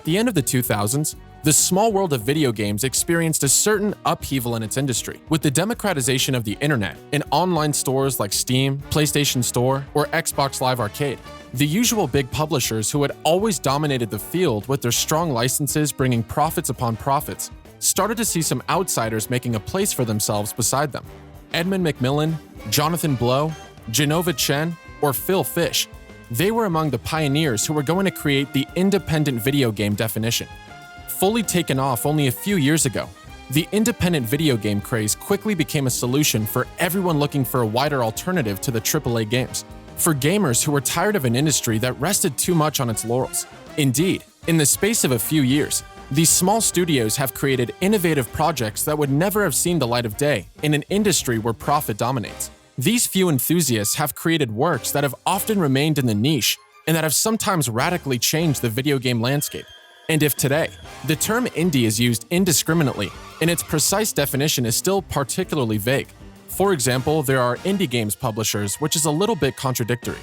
At the end of the 2000s, the small world of video games experienced a certain upheaval in its industry. With the democratization of the internet and online stores like Steam, PlayStation Store, or Xbox Live Arcade, the usual big publishers who had always dominated the field with their strong licenses bringing profits upon profits started to see some outsiders making a place for themselves beside them. Edmund McMillan, Jonathan Blow, Genova Chen, or Phil Fish, they were among the pioneers who were going to create the independent video game definition. Fully taken off only a few years ago, the independent video game craze quickly became a solution for everyone looking for a wider alternative to the AAA games. For gamers who were tired of an industry that rested too much on its laurels. Indeed, in the space of a few years, these small studios have created innovative projects that would never have seen the light of day in an industry where profit dominates. These few enthusiasts have created works that have often remained in the niche and that have sometimes radically changed the video game landscape. And if today, the term indie is used indiscriminately and its precise definition is still particularly vague. For example, there are indie games publishers, which is a little bit contradictory.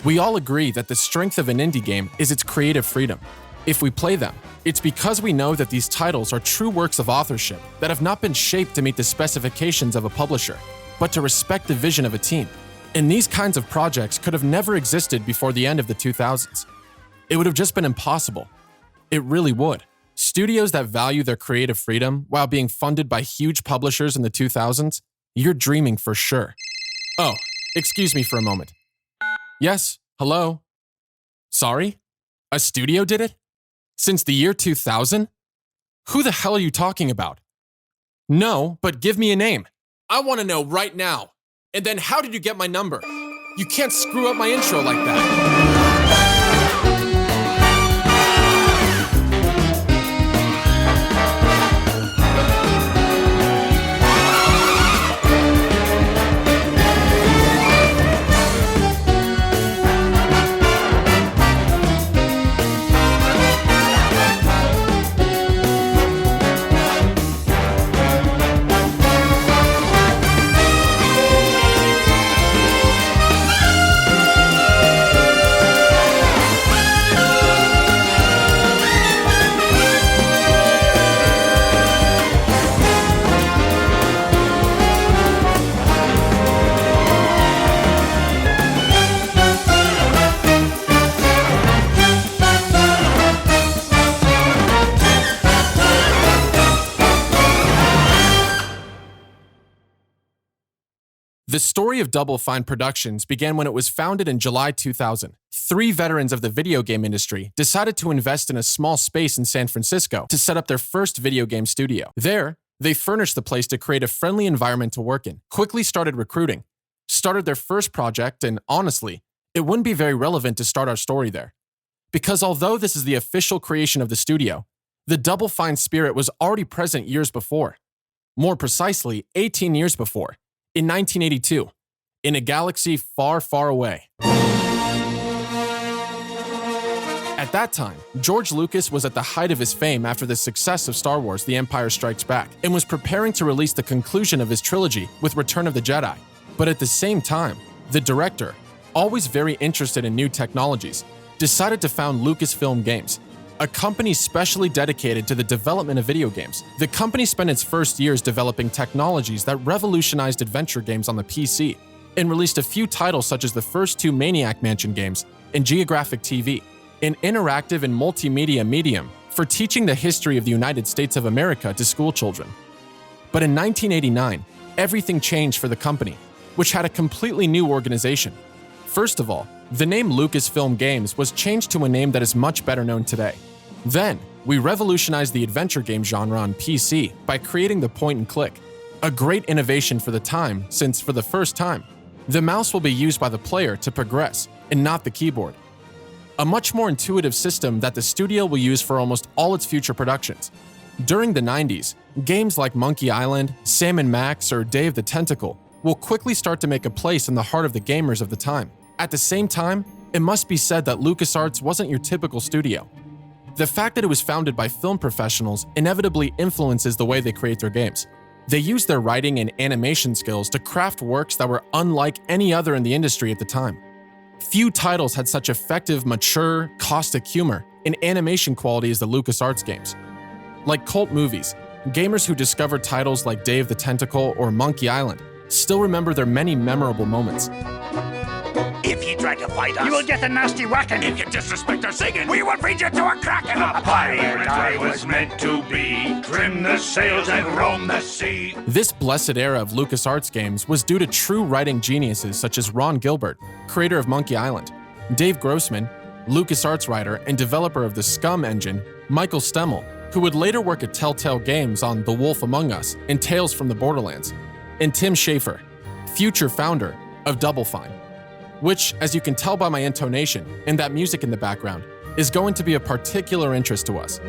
We all agree that the strength of an indie game is its creative freedom. If we play them, it's because we know that these titles are true works of authorship that have not been shaped to meet the specifications of a publisher, but to respect the vision of a team. And these kinds of projects could have never existed before the end of the 2000s. It would have just been impossible. It really would. Studios that value their creative freedom while being funded by huge publishers in the 2000s, you're dreaming for sure. Oh, excuse me for a moment. Yes, hello? Sorry? A studio did it? Since the year 2000? Who the hell are you talking about? No, but give me a name. I want to know right now. And then how did you get my number? You can't screw up my intro like that. The story of Double Fine Productions began when it was founded in July 2000. Three veterans of the video game industry decided to invest in a small space in San Francisco to set up their first video game studio. There, they furnished the place to create a friendly environment to work in, quickly started recruiting, started their first project, and honestly, it wouldn't be very relevant to start our story there. Because although this is the official creation of the studio, the Double Fine spirit was already present years before. More precisely, 18 years before. In 1982, in a galaxy far, far away. At that time, George Lucas was at the height of his fame after the success of Star Wars: The Empire Strikes Back, and was preparing to release the conclusion of his trilogy with Return of the Jedi. But at the same time, the director, always very interested in new technologies, decided to found Lucasfilm Games, a company specially dedicated to the development of video games. The company spent its first years developing technologies that revolutionized adventure games on the PC, and released a few titles such as the first two Maniac Mansion games and Geographic TV, an interactive and multimedia medium for teaching the history of the United States of America to school children. But in 1989, everything changed for the company, which had a completely new organization. First of all, the name Lucasfilm Games was changed to a name that is much better known today. Then, we revolutionized the adventure game genre on PC by creating the point-and-click, a great innovation for the time since, for the first time, the mouse will be used by the player to progress and not the keyboard. A much more intuitive system that the studio will use for almost all its future productions. During the 90s, games like Monkey Island, Sam & Max, or Day of the Tentacle will quickly start to make a place in the heart of the gamers of the time. At the same time, it must be said that LucasArts wasn't your typical studio. The fact that it was founded by film professionals inevitably influences the way they create their games. They use their writing and animation skills to craft works that were unlike any other in the industry at the time. Few titles had such effective, mature, caustic humor in animation quality as the LucasArts games. Like cult movies, gamers who discovered titles like Day of the Tentacle or Monkey Island still remember their many memorable moments. If you try to fight us, you will get a nasty whacking. If you disrespect our singing, we will feed you to a kraken. A pirate I was meant to be. Trim the sails and roam the sea. This blessed era of LucasArts games was due to true writing geniuses such as Ron Gilbert, creator of Monkey Island, Dave Grossman, LucasArts writer and developer of the Scum engine, Michael Stemmel, who would later work at Telltale Games on The Wolf Among Us and Tales from the Borderlands, and Tim Schafer, future founder of Double Fine, which, as you can tell by my intonation and that music in the background, is going to be of particular interest to us.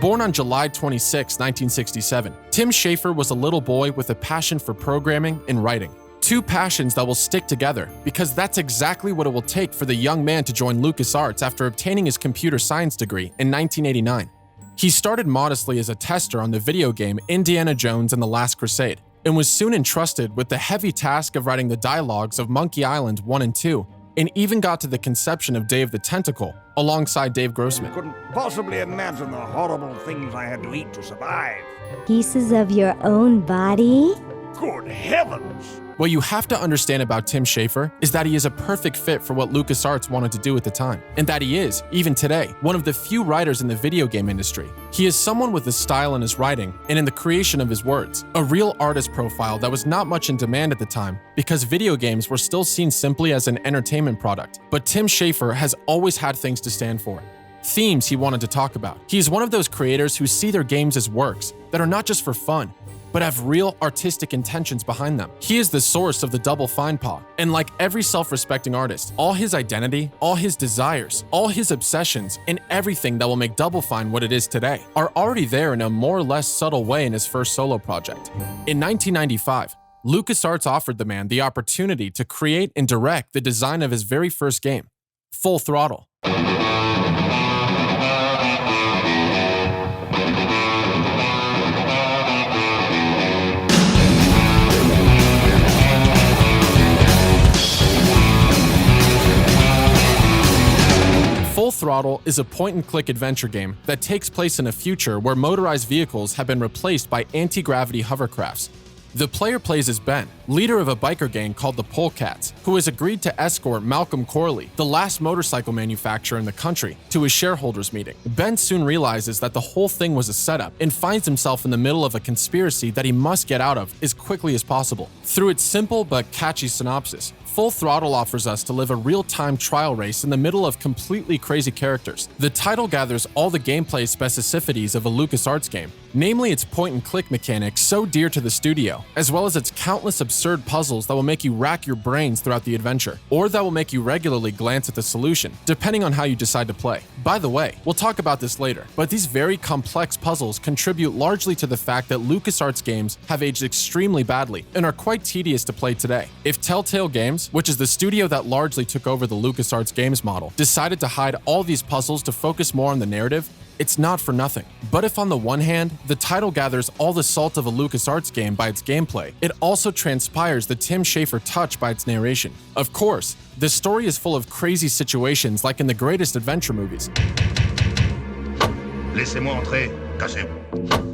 Born on July 26, 1967, Tim Schafer was a little boy with a passion for programming and writing. Two passions that will stick together, because that's exactly what it will take for the young man to join LucasArts after obtaining his computer science degree in 1989. He started modestly as a tester on the video game Indiana Jones and the Last Crusade, and was soon entrusted with the heavy task of writing the dialogues of Monkey Island 1 and 2, and even got to the conception of Day of the Tentacle alongside Dave Grossman. Couldn't possibly imagine the horrible things I had to eat to survive. Pieces of your own body? Good heavens! What you have to understand about Tim Schafer is that he is a perfect fit for what LucasArts wanted to do at the time, and that he is, even today, one of the few writers in the video game industry. He is someone with a style in his writing and in the creation of his words, a real artist profile that was not much in demand at the time because video games were still seen simply as an entertainment product. But Tim Schafer has always had things to stand for, themes he wanted to talk about. He is one of those creators who see their games as works that are not just for fun, but have real artistic intentions behind them. He is the source of the Double Fine Paw, and like every self-respecting artist, all his identity, all his desires, all his obsessions, and everything that will make Double Fine what it is today are already there in a more or less subtle way in his first solo project. In 1995, LucasArts offered the man the opportunity to create and direct the design of his very first game, Full Throttle. Full Throttle is a point-and-click adventure game that takes place in a future where motorized vehicles have been replaced by anti-gravity hovercrafts. The player plays as Ben, leader of a biker gang called the Polecats, who has agreed to escort Malcolm Corley, the last motorcycle manufacturer in the country, to his shareholders meeting. Ben soon realizes that the whole thing was a setup and finds himself in the middle of a conspiracy that he must get out of as quickly as possible. Through its simple but catchy synopsis, Full Throttle offers us to live a real-time trial race in the middle of completely crazy characters. The title gathers all the gameplay specificities of a LucasArts game, namely its point-and-click mechanics so dear to the studio, as well as its countless absurd puzzles that will make you rack your brains throughout the adventure, or that will make you regularly glance at the solution, depending on how you decide to play. By the way, we'll talk about this later, but these very complex puzzles contribute largely to the fact that LucasArts games have aged extremely badly and are quite tedious to play today. If Telltale Games, which is the studio that largely took over the LucasArts games model, decided to hide all these puzzles to focus more on the narrative, it's not for nothing. But if on the one hand, the title gathers all the salt of a LucasArts game by its gameplay, it also transpires the Tim Schafer touch by its narration. Of course, the story is full of crazy situations like in the greatest adventure movies. Laissez-moi entrer, cachez-vous.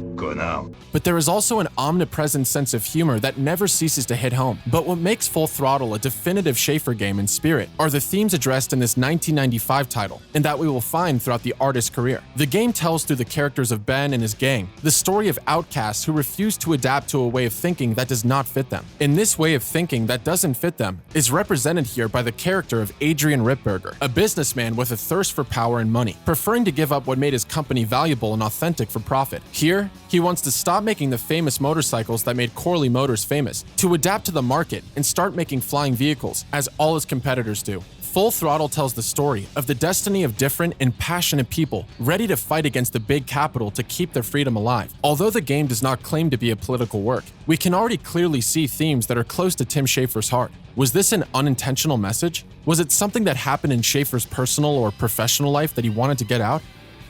But there is also an omnipresent sense of humor that never ceases to hit home. But what makes Full Throttle a definitive Schafer game in spirit are the themes addressed in this 1995 title, and that we will find throughout the artist's career. The game tells through the characters of Ben and his gang the story of outcasts who refuse to adapt to a way of thinking that does not fit them. And this way of thinking that doesn't fit them is represented here by the character of Adrian Ripberger, a businessman with a thirst for power and money, preferring to give up what made his company valuable and authentic for profit. Here, he wants to stop making the famous motorcycles that made Corley Motors famous, to adapt to the market and start making flying vehicles, as all his competitors do. Full Throttle tells the story of the destiny of different and passionate people ready to fight against the big capital to keep their freedom alive. Although the game does not claim to be a political work, we can already clearly see themes that are close to Tim Schafer's heart. Was this an unintentional message? Was it something that happened in Schafer's personal or professional life that he wanted to get out?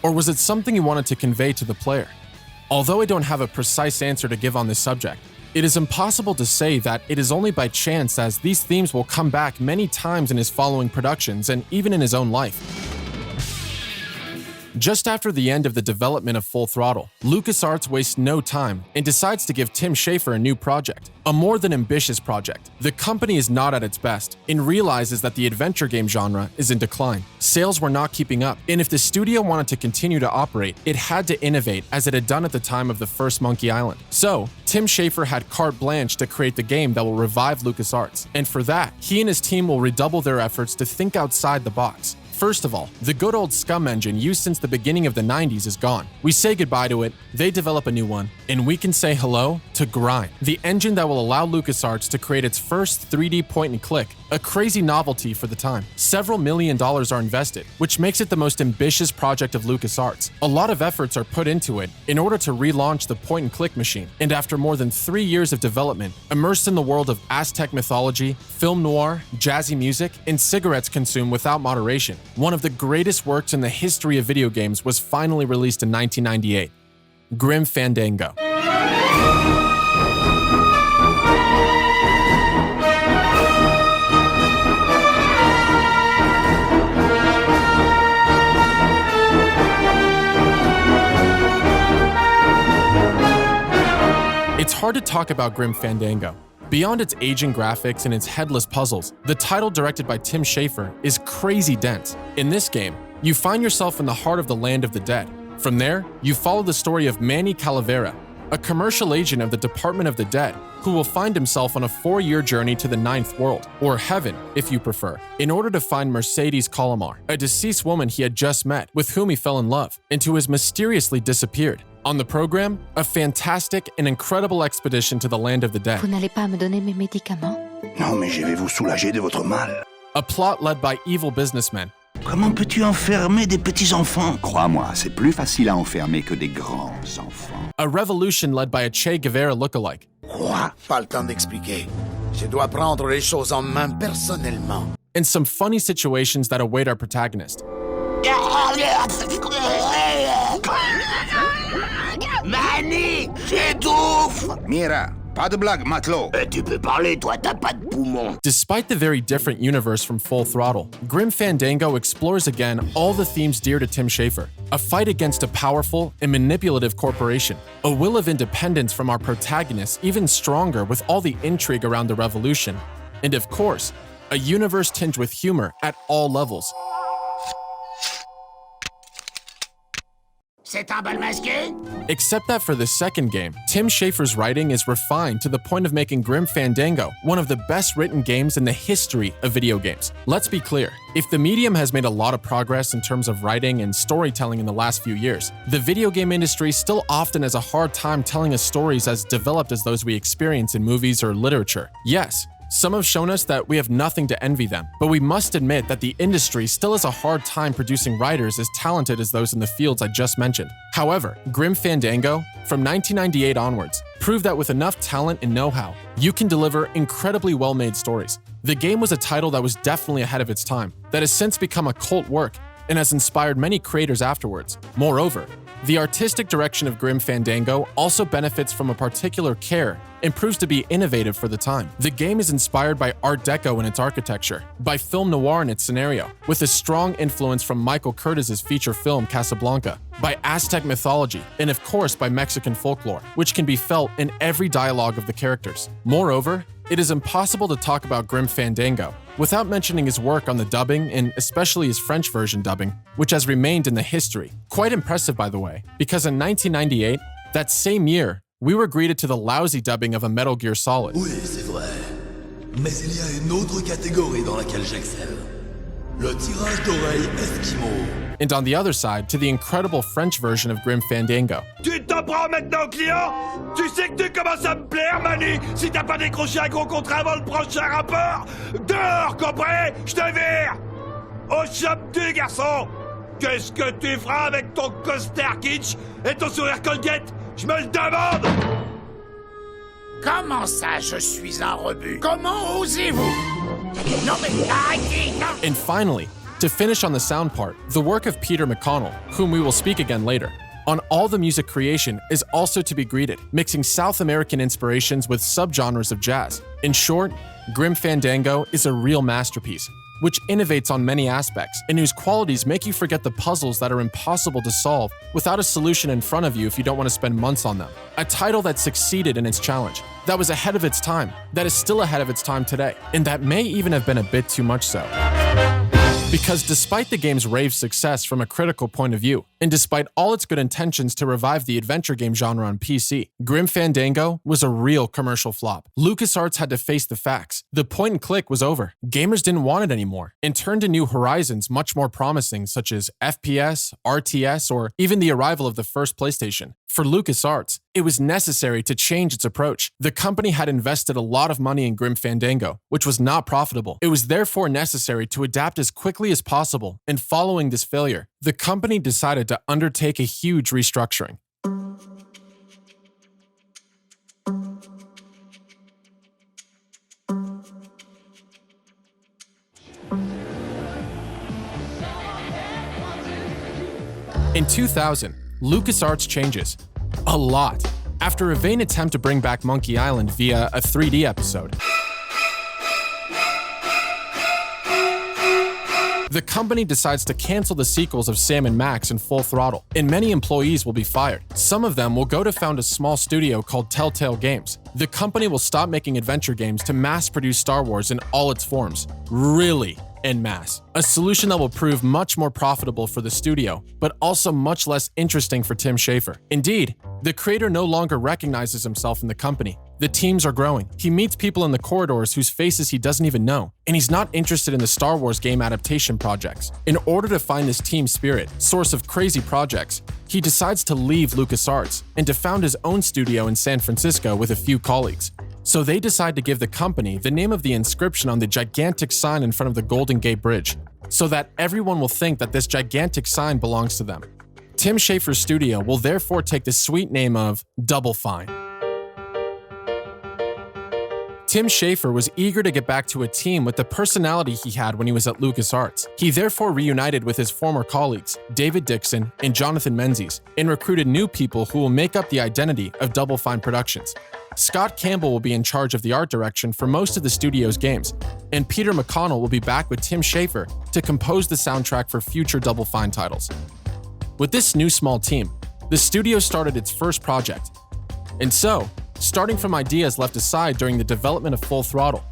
Or was it something he wanted to convey to the player? Although I don't have a precise answer to give on this subject, It is impossible to say that it is only by chance, as these themes will come back many times in his following productions and even in his own life. Just after the end of the development of Full Throttle, LucasArts wastes no time and decides to give Tim Schafer a new project, a more than ambitious project. The company is not at its best and realizes that the adventure game genre is in decline. Sales were not keeping up, and if the studio wanted to continue to operate, it had to innovate as it had done at the time of the first Monkey Island. So, Tim Schafer had carte blanche to create the game that will revive LucasArts, and for that, he and his team will redouble their efforts to think outside the box. First of all, the good old Scum engine used since the beginning of the 90s is gone. We say goodbye to it, they develop a new one, and we can say hello to Grime, the engine that will allow LucasArts to create its first 3D point-and-click, a crazy novelty for the time. Several $1 million are invested, which makes it the most ambitious project of LucasArts. A lot of efforts are put into it in order to relaunch the point-and-click machine, and after more than 3 years of development, immersed in the world of Aztec mythology, film noir, jazzy music, and cigarettes consumed without moderation, one of the greatest works in the history of video games was finally released in 1998, Grim Fandango. It's hard to talk about Grim Fandango. Beyond its aging graphics and its headless puzzles, the title, directed by Tim Schafer, is crazy dense. In this game, you find yourself in the heart of the land of the dead. From there, you follow the story of Manny Calavera, a commercial agent of the Department of the Dead, who will find himself on a 4-year journey to the 9th world, or heaven, if you prefer, in order to find Mercedes Colomar, a deceased woman he had just met, with whom he fell in love, and who has mysteriously disappeared. On the program, a fantastic and incredible expedition to the land of the dead. Vous n'allez pas me donner mes médicaments? Non, mais je vais vous soulager de votre mal. A plot led by evil businessmen. Comment peux-tu enfermer des petits-enfants? Crois-moi, c'est plus facile à enfermer que des grands enfants. A revolution led by a Che Guevara lookalike. Quoi? Pas le temps d'expliquer. Je dois prendre les choses en main personnellement. And some funny situations that await our protagonist. Manny, j'étouffe! Mira, pas de blague, matelot. Tu peux parler, toi, t'as pas de poumon. Despite the very different universe from Full Throttle, Grim Fandango explores again all the themes dear to Tim Schafer. A fight against a powerful and manipulative corporation. A will of independence from our protagonist, even stronger with all the intrigue around the revolution. And of course, a universe tinged with humor at all levels. C'est un bal masqué? Except that for the second game, Tim Schafer's writing is refined to the point of making Grim Fandango one of the best written games in the history of video games. Let's be clear, if the medium has made a lot of progress in terms of writing and storytelling in the last few years, the video game industry still often has a hard time telling us stories as developed as those we experience in movies or literature. Yes, some have shown us that we have nothing to envy them, but we must admit that the industry still has a hard time producing writers as talented as those in the fields I just mentioned. However, Grim Fandango, from 1998 onwards, proved that with enough talent and know-how, you can deliver incredibly well-made stories. The game was a title that was definitely ahead of its time, that has since become a cult work, and has inspired many creators afterwards. Moreover, the artistic direction of Grim Fandango also benefits from a particular care and proves to be innovative for the time. The game is inspired by Art Deco in its architecture, by film noir in its scenario, with a strong influence from Michael Curtiz's feature film Casablanca, by Aztec mythology, and of course by Mexican folklore, which can be felt in every dialogue of the characters. Moreover, it is impossible to talk about Grim Fandango without mentioning his work on the dubbing, and especially his French version dubbing, which has remained in the history. Quite impressive, by the way, because in 1998, that same year, we were greeted to the lousy dubbing of a Metal Gear Solid. Oui, c'est vrai. Mais il y a une autre catégorie dans laquelle j'excelle. Le tirage d'oreille Esquimau. And on the other side, to the incredible French version of Grim Fandango. Tu t'en prends maintenant, client? Tu sais que tu commences à me plaire, Manny? Si t'as pas décroché un gros contrat avant le prochain rapport, dehors, compris? Je te vire! Au shop-tu, garçon! Qu'est-ce que tu feras avec ton costard kitsch et ton sourire Colgate? Je me le demande! Comment ça, je suis un rebut? Comment osez-vous? Non mais arrêtez! Non. And finally, to finish on the sound part, the work of Peter McConnell, whom we will speak again later. on all the music creation is also to be greeted, mixing South American inspirations with subgenres of jazz. In short, Grim Fandango is a real masterpiece, which innovates on many aspects and whose qualities make you forget the puzzles that are impossible to solve without a solution in front of you if you don't want to spend months on them. A title that succeeded in its challenge, that was ahead of its time, that is still ahead of its time today, and that may even have been a bit too much so. Because despite the game's rave success from a critical point of view, and despite all its good intentions to revive the adventure game genre on PC, Grim Fandango was a real commercial flop. LucasArts had to face the facts. The point and click was over. Gamers didn't want it anymore, and turned to new horizons much more promising, such as FPS, RTS, or even the arrival of the first PlayStation. For LucasArts, it was necessary to change its approach. The company had invested a lot of money in Grim Fandango, which was not profitable. It was therefore necessary to adapt as quickly as possible, and following this failure, the company decided to undertake a huge restructuring. In 2000, LucasArts changes. A lot. After a vain attempt to bring back Monkey Island via a 3D episode, the company decides to cancel the sequels of Sam & Max and Full Throttle, and many employees will be fired. Some of them will go to found a small studio called Telltale Games. The company will stop making adventure games to mass-produce Star Wars in all its forms. Really, en masse. A solution that will prove much more profitable for the studio, but also much less interesting for Tim Schafer. Indeed, the creator no longer recognizes himself in the company. The teams are growing. He meets people in the corridors whose faces he doesn't even know, and he's not interested in the Star Wars game adaptation projects. In order to find this team spirit, source of crazy projects, he decides to leave LucasArts and to found his own studio in San Francisco with a few colleagues. So they decide to give the company the name of the inscription on the gigantic sign in front of the Golden Gate Bridge, so that everyone will think that this gigantic sign belongs to them. Tim Schafer's studio will therefore take the sweet name of Double Fine. Tim Schafer was eager to get back to a team with the personality he had when he was at LucasArts. He therefore reunited with his former colleagues, David Dixon and Jonathan Menzies, and recruited new people who will make up the identity of Double Fine Productions. Scott Campbell will be in charge of the art direction for most of the studio's games, and Peter McConnell will be back with Tim Schafer to compose the soundtrack for future Double Fine titles. With this new small team, the studio started its first project. And so, starting from ideas left aside during the development of Full Throttle,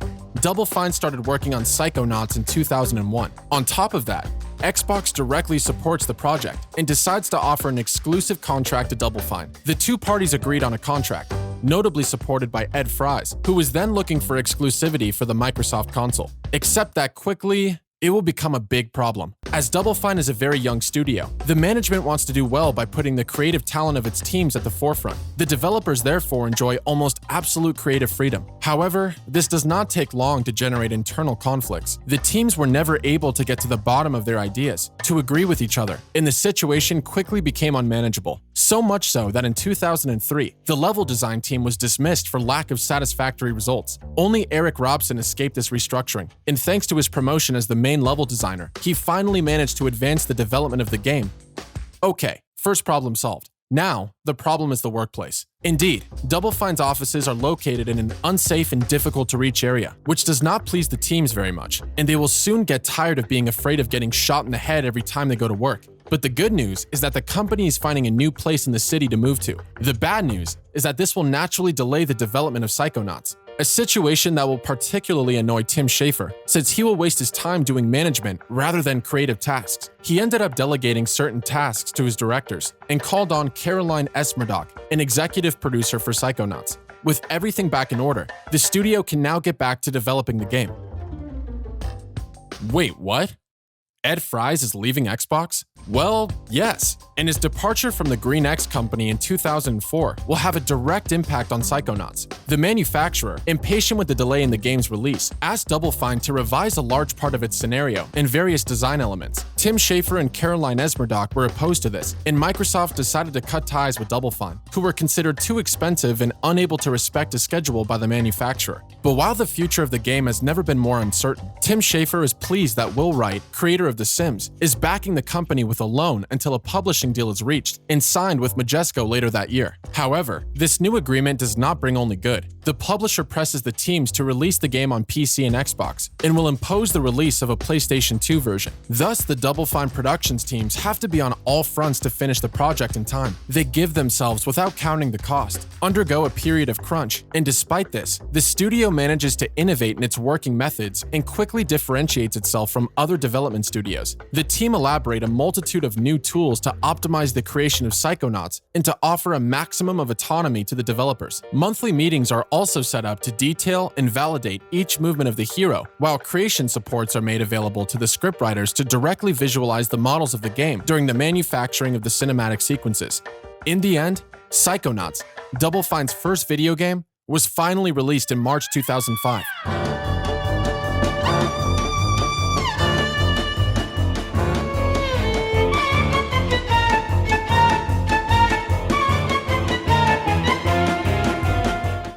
Double Fine started working on Psychonauts in 2001. On top of that, Xbox directly supports the project and decides to offer an exclusive contract to Double Fine. The two parties agreed on a contract, notably supported by Ed Fries, who was then looking for exclusivity for the Microsoft console. Except that quickly, it will become a big problem. As Double Fine is a very young studio, the management wants to do well by putting the creative talent of its teams at the forefront. The developers therefore enjoy almost absolute creative freedom. However, this does not take long to generate internal conflicts. The teams were never able to get to the bottom of their ideas, to agree with each other, and the situation quickly became unmanageable. So much so that in 2003, the level design team was dismissed for lack of satisfactory results. Only Eric Robson escaped this restructuring, and thanks to his promotion as the main level designer, he finally managed to advance the development of the game. Okay, first problem solved. Now, the problem is the workplace. Indeed, Double Fine's offices are located in an unsafe and difficult to reach area, which does not please the teams very much, and they will soon get tired of being afraid of getting shot in the head every time they go to work. But the good news is that the company is finding a new place in the city to move to. The bad news is that this will naturally delay the development of Psychonauts, a situation that will particularly annoy Tim Schafer, since he will waste his time doing management rather than creative tasks. He ended up delegating certain tasks to his directors and called on Caroline S. Murdoch, an executive producer for Psychonauts. With everything back in order, the studio can now get back to developing the game. Wait, what? Ed Fries is leaving Xbox? Well, yes, and his departure from the Green X company in 2004 will have a direct impact on Psychonauts. The manufacturer, impatient with the delay in the game's release, asked Double Fine to revise a large part of its scenario and various design elements. Tim Schafer and Caroline S. Murdoch were opposed to this, and Microsoft decided to cut ties with Double Fine, who were considered too expensive and unable to respect a schedule by the manufacturer. But while the future of the game has never been more uncertain, Tim Schafer is pleased that Will Wright, creator of The Sims, is backing the company with a loan until a publishing deal is reached and signed with Majesco later that year. However, this new agreement does not bring only good. The publisher presses the teams to release the game on PC and Xbox, and will impose the release of a PlayStation 2 version. Thus, the Double Fine Productions teams have to be on all fronts to finish the project in time. They give themselves without counting the cost, undergo a period of crunch, and despite this, the studio manages to innovate in its working methods and quickly differentiates itself from other development studios. The team elaborate a multitude of new tools to optimize the creation of Psychonauts and to offer a maximum of autonomy to the developers. Monthly meetings are also set up to detail and validate each movement of the hero, while creation supports are made available to the scriptwriters to directly visualize the models of the game during the manufacturing of the cinematic sequences. In the end, Psychonauts, Double Fine's first video game, was finally released in March 2005.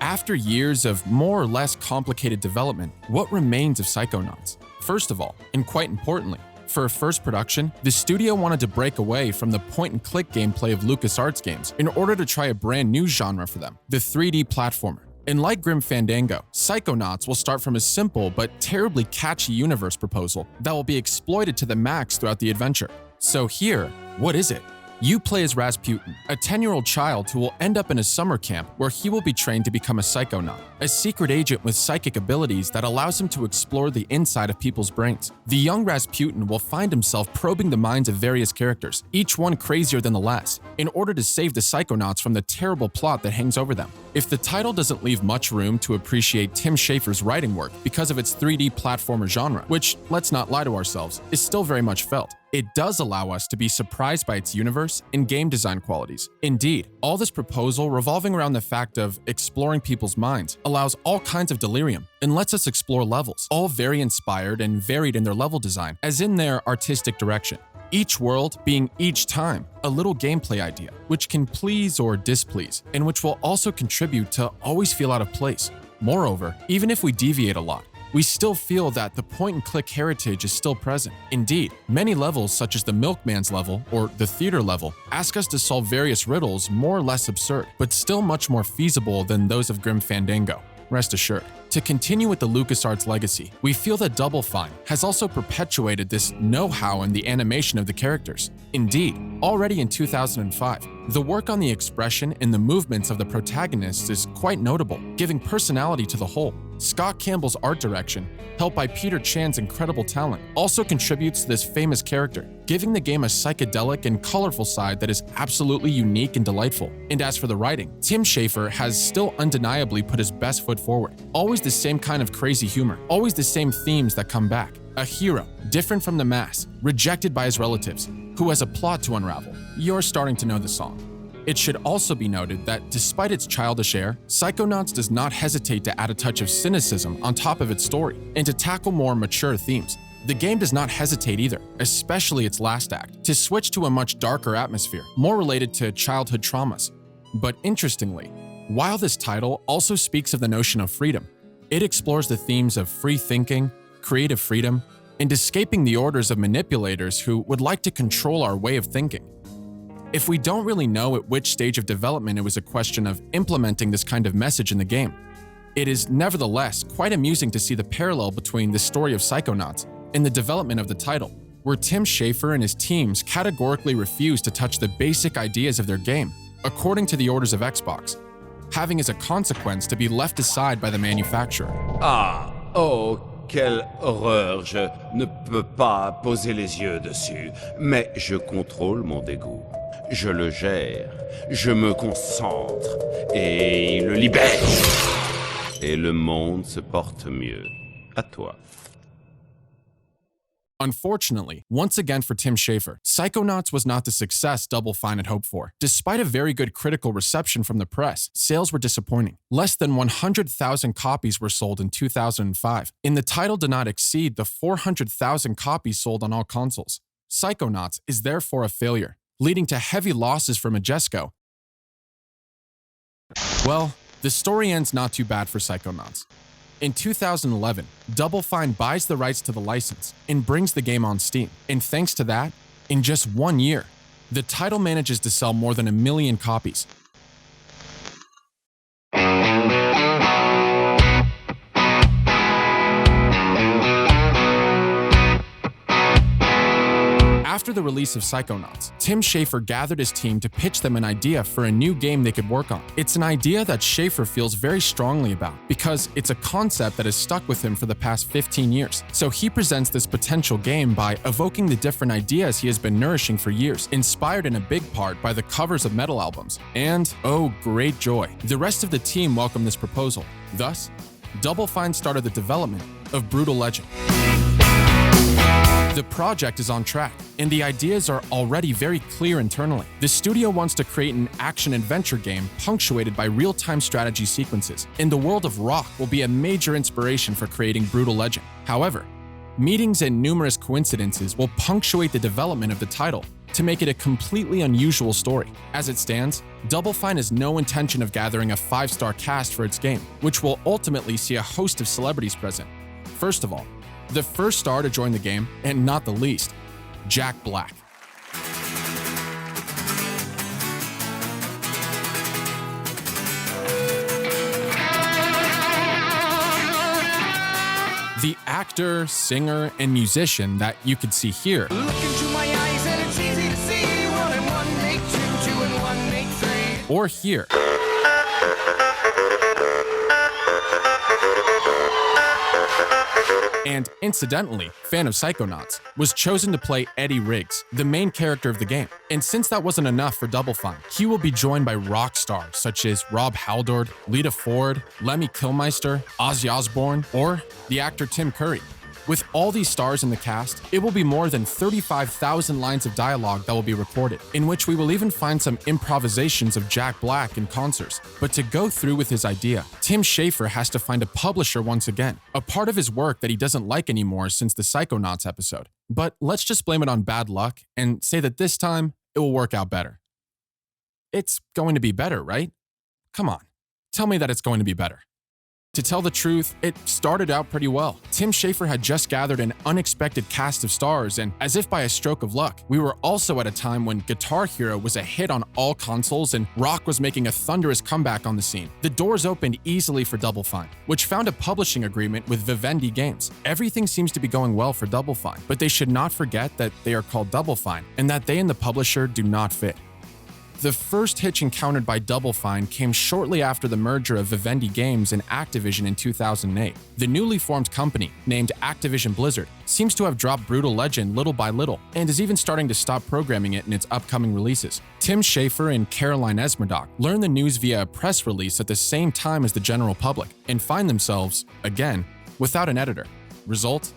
After years of more or less complicated development, what remains of Psychonauts? First of all, and quite importantly, for a first production, the studio wanted to break away from the point-and-click gameplay of LucasArts games in order to try a brand new genre for them, the 3D platformer. And like Grim Fandango, Psychonauts will start from a simple but terribly catchy universe proposal that will be exploited to the max throughout the adventure. So here, what is it? You play as Rasputin, a 10-year-old child who will end up in a summer camp where he will be trained to become a psychonaut, a secret agent with psychic abilities that allows him to explore the inside of people's brains. The young Rasputin will find himself probing the minds of various characters, each one crazier than the last, in order to save the psychonauts from the terrible plot that hangs over them. If the title doesn't leave much room to appreciate Tim Schafer's writing work because of its 3D platformer genre, which, let's not lie to ourselves, is still very much felt, it does allow us to be surprised by its universe and game design qualities. Indeed, all this proposal revolving around the fact of exploring people's minds allows all kinds of delirium and lets us explore levels, all very inspired and varied in their level design, as in their artistic direction. Each world being each time a little gameplay idea, which can please or displease, and which will also contribute to always feel out of place. Moreover, even if we deviate a lot, we still feel that the point-and-click heritage is still present. Indeed, many levels such as the Milkman's level or the theater level ask us to solve various riddles more or less absurd, but still much more feasible than those of Grim Fandango. Rest assured. To continue with the LucasArts legacy, we feel that Double Fine has also perpetuated this know-how in the animation of the characters. Indeed, already in 2005, the work on the expression and the movements of the protagonists is quite notable, giving personality to the whole. Scott Campbell's art direction, helped by Peter Chan's incredible talent, also contributes to this famous character, giving the game a psychedelic and colorful side that is absolutely unique and delightful. And as for the writing, Tim Schafer has still undeniably put his best foot forward. Always the same kind of crazy humor, always the same themes that come back. A hero, different from the mass, rejected by his relatives, who has a plot to unravel. You're starting to know the song. It should also be noted that despite its childish air, Psychonauts does not hesitate to add a touch of cynicism on top of its story and to tackle more mature themes. The game does not hesitate either, especially its last act, to switch to a much darker atmosphere, more related to childhood traumas. But interestingly, while this title also speaks of the notion of freedom, it explores the themes of free thinking, creative freedom, and escaping the orders of manipulators who would like to control our way of thinking. If we don't really know at which stage of development it was a question of implementing this kind of message in the game, it is nevertheless quite amusing to see the parallel between the story of Psychonauts and the development of the title, where Tim Schafer and his teams categorically refuse to touch the basic ideas of their game, according to the orders of Xbox, having as a consequence to be left aside by the manufacturer. Quelle horreur, je ne peux pas poser les yeux dessus, mais je contrôle mon dégoût. Je le gère, je me concentre et le libère. Et le monde se porte mieux. À toi. Unfortunately, once again for Tim Schafer, Psychonauts was not the success Double Fine had hoped for. Despite a very good critical reception from the press, sales were disappointing. Less than 100,000 copies were sold in 2005, and the title did not exceed the 400,000 copies sold on all consoles. Psychonauts is therefore a failure, leading to heavy losses for Majesco. Well, the story ends not too bad for Psychonauts. In 2011, Double Fine buys the rights to the license and brings the game on Steam. And thanks to that, in just 1 year, the title manages to sell more than 1 million copies. After the release of Psychonauts, Tim Schafer gathered his team to pitch them an idea for a new game they could work on. It's an idea that Schafer feels very strongly about because it's a concept that has stuck with him for the past 15 years. So he presents this potential game by evoking the different ideas he has been nourishing for years, inspired in a big part by the covers of metal albums. And, oh great joy, the rest of the team welcomed this proposal. Thus, Double Fine started the development of Brutal Legend. The project is on track, and the ideas are already very clear internally. The studio wants to create an action-adventure game punctuated by real-time strategy sequences, and the world of rock will be a major inspiration for creating Brutal Legend. However, meetings and numerous coincidences will punctuate the development of the title to make it a completely unusual story. As it stands, Double Fine has no intention of gathering a 5-star cast for its game, which will ultimately see a host of celebrities present. First of all, the first star to join the game, and not the least, Jack Black. The actor, singer, and musician that you could see here or here and, incidentally, fan of Psychonauts, was chosen to play Eddie Riggs, the main character of the game. And since that wasn't enough for Double Fine, he will be joined by rock stars such as Rob Halford, Lita Ford, Lemmy Kilmister, Ozzy Osbourne, or the actor Tim Curry. With all these stars in the cast, it will be more than 35,000 lines of dialogue that will be recorded, in which we will even find some improvisations of Jack Black in concerts. But to go through with his idea, Tim Schafer has to find a publisher once again, a part of his work that he doesn't like anymore since the Psychonauts episode. But let's just blame it on bad luck and say that this time, it will work out better. It's going to be better, right? Come on, tell me that it's going to be better. To tell the truth, it started out pretty well. Tim Schafer had just gathered an unexpected cast of stars, and as if by a stroke of luck, we were also at a time when Guitar Hero was a hit on all consoles and rock was making a thunderous comeback on the scene. The doors opened easily for Double Fine, which found a publishing agreement with Vivendi Games. Everything seems to be going well for Double Fine, but they should not forget that they are called Double Fine and that they and the publisher do not fit. The first hitch encountered by Double Fine came shortly after the merger of Vivendi Games and Activision in 2008. The newly formed company, named Activision Blizzard, seems to have dropped Brutal Legend little by little and is even starting to stop programming it in its upcoming releases. Tim Schafer and Caroline Esmerdock learn the news via a press release at the same time as the general public and find themselves, again, without an editor. Result?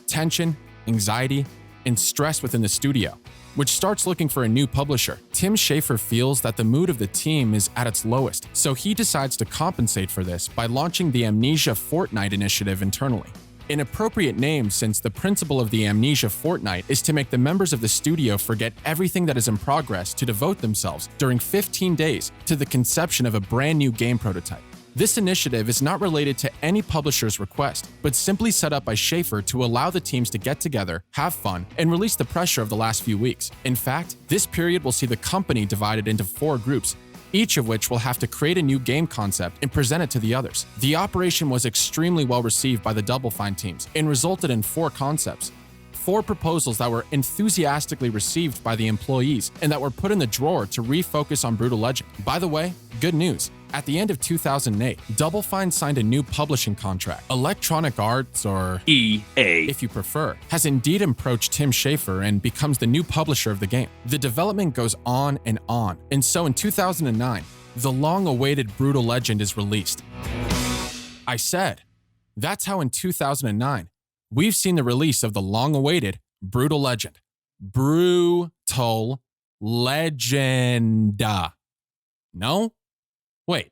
Tension, anxiety, and stress within the studio, which starts looking for a new publisher. Tim Schafer feels that the mood of the team is at its lowest, so he decides to compensate for this by launching the Amnesia Fortnight initiative internally. An appropriate name since the principle of the Amnesia Fortnight is to make the members of the studio forget everything that is in progress to devote themselves during 15 days to the conception of a brand new game prototype. This initiative is not related to any publisher's request, but simply set up by Schafer to allow the teams to get together, have fun, and release the pressure of the last few weeks. In fact, this period will see the company divided into 4 groups, each of which will have to create a new game concept and present it to the others. The operation was extremely well received by the Double Fine teams and resulted in 4 concepts. 4 proposals that were enthusiastically received by the employees and that were put in the drawer to refocus on Brutal Legend. By the way, good news. At the end of 2008, Double Fine signed a new publishing contract. Electronic Arts, or EA if you prefer, has indeed approached Tim Schafer and becomes the new publisher of the game. The development goes on, and so in 2009, the long-awaited Brutal Legend is released. I said, that's how in 2009, we've seen the release of the long-awaited Brutal Legend. Brutal Legend. No? Wait,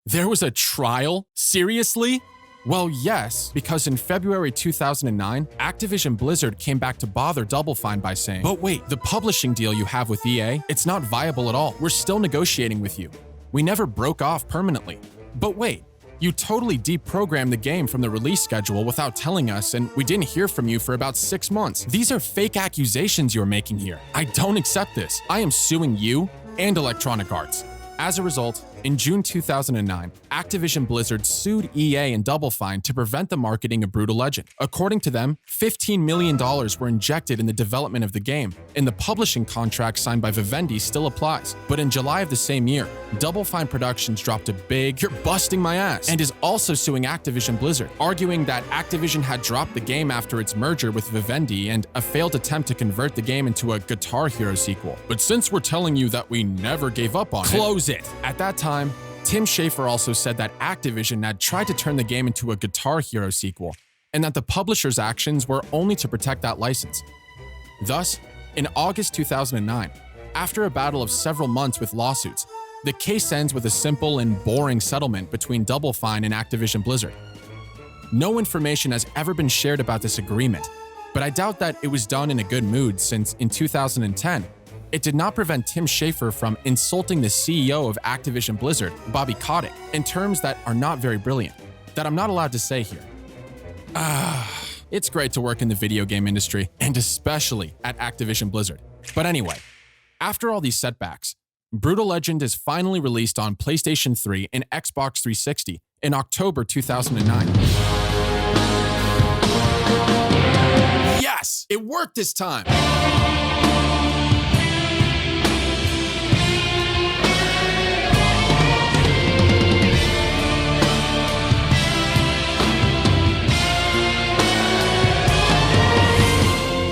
there was a trial? Seriously? Well, yes, because in February 2009, Activision Blizzard came back to bother Double Fine by saying, "But wait, the publishing deal you have with EA, it's not viable at all. We're still negotiating with you. We never broke off permanently. But wait, You totally deprogrammed the game from the release schedule without telling us, and we didn't hear from you for about 6 months. These are fake accusations you're making here. I don't accept this. I am suing you and Electronic Arts. As a result, in June 2009, Activision Blizzard sued EA and Double Fine to prevent the marketing of Brutal Legend. According to them, $15 million were injected in the development of the game, and the publishing contract signed by Vivendi still applies. But in July of the same year, Double Fine Productions dropped a big "you're busting my ass" and is also suing Activision Blizzard, arguing that Activision had dropped the game after its merger with Vivendi and a failed attempt to convert the game into a Guitar Hero sequel. But since we're telling you that we never gave up on it, close it. At that time, Tim Schafer also said that Activision had tried to turn the game into a Guitar Hero sequel, and that the publisher's actions were only to protect that license. Thus, in August 2009, after a battle of several months with lawsuits, the case ends with a simple and boring settlement between Double Fine and Activision Blizzard. No information has ever been shared about this agreement, but I doubt that it was done in a good mood, since in 2010, it did not prevent Tim Schafer from insulting the CEO of Activision Blizzard, Bobby Kotick, in terms that are not very brilliant, that I'm not allowed to say here. It's great to work in the video game industry, and especially at Activision Blizzard. But anyway, after all these setbacks, Brutal Legend is finally released on PlayStation 3 and Xbox 360 in October 2009. Yes! It worked this time!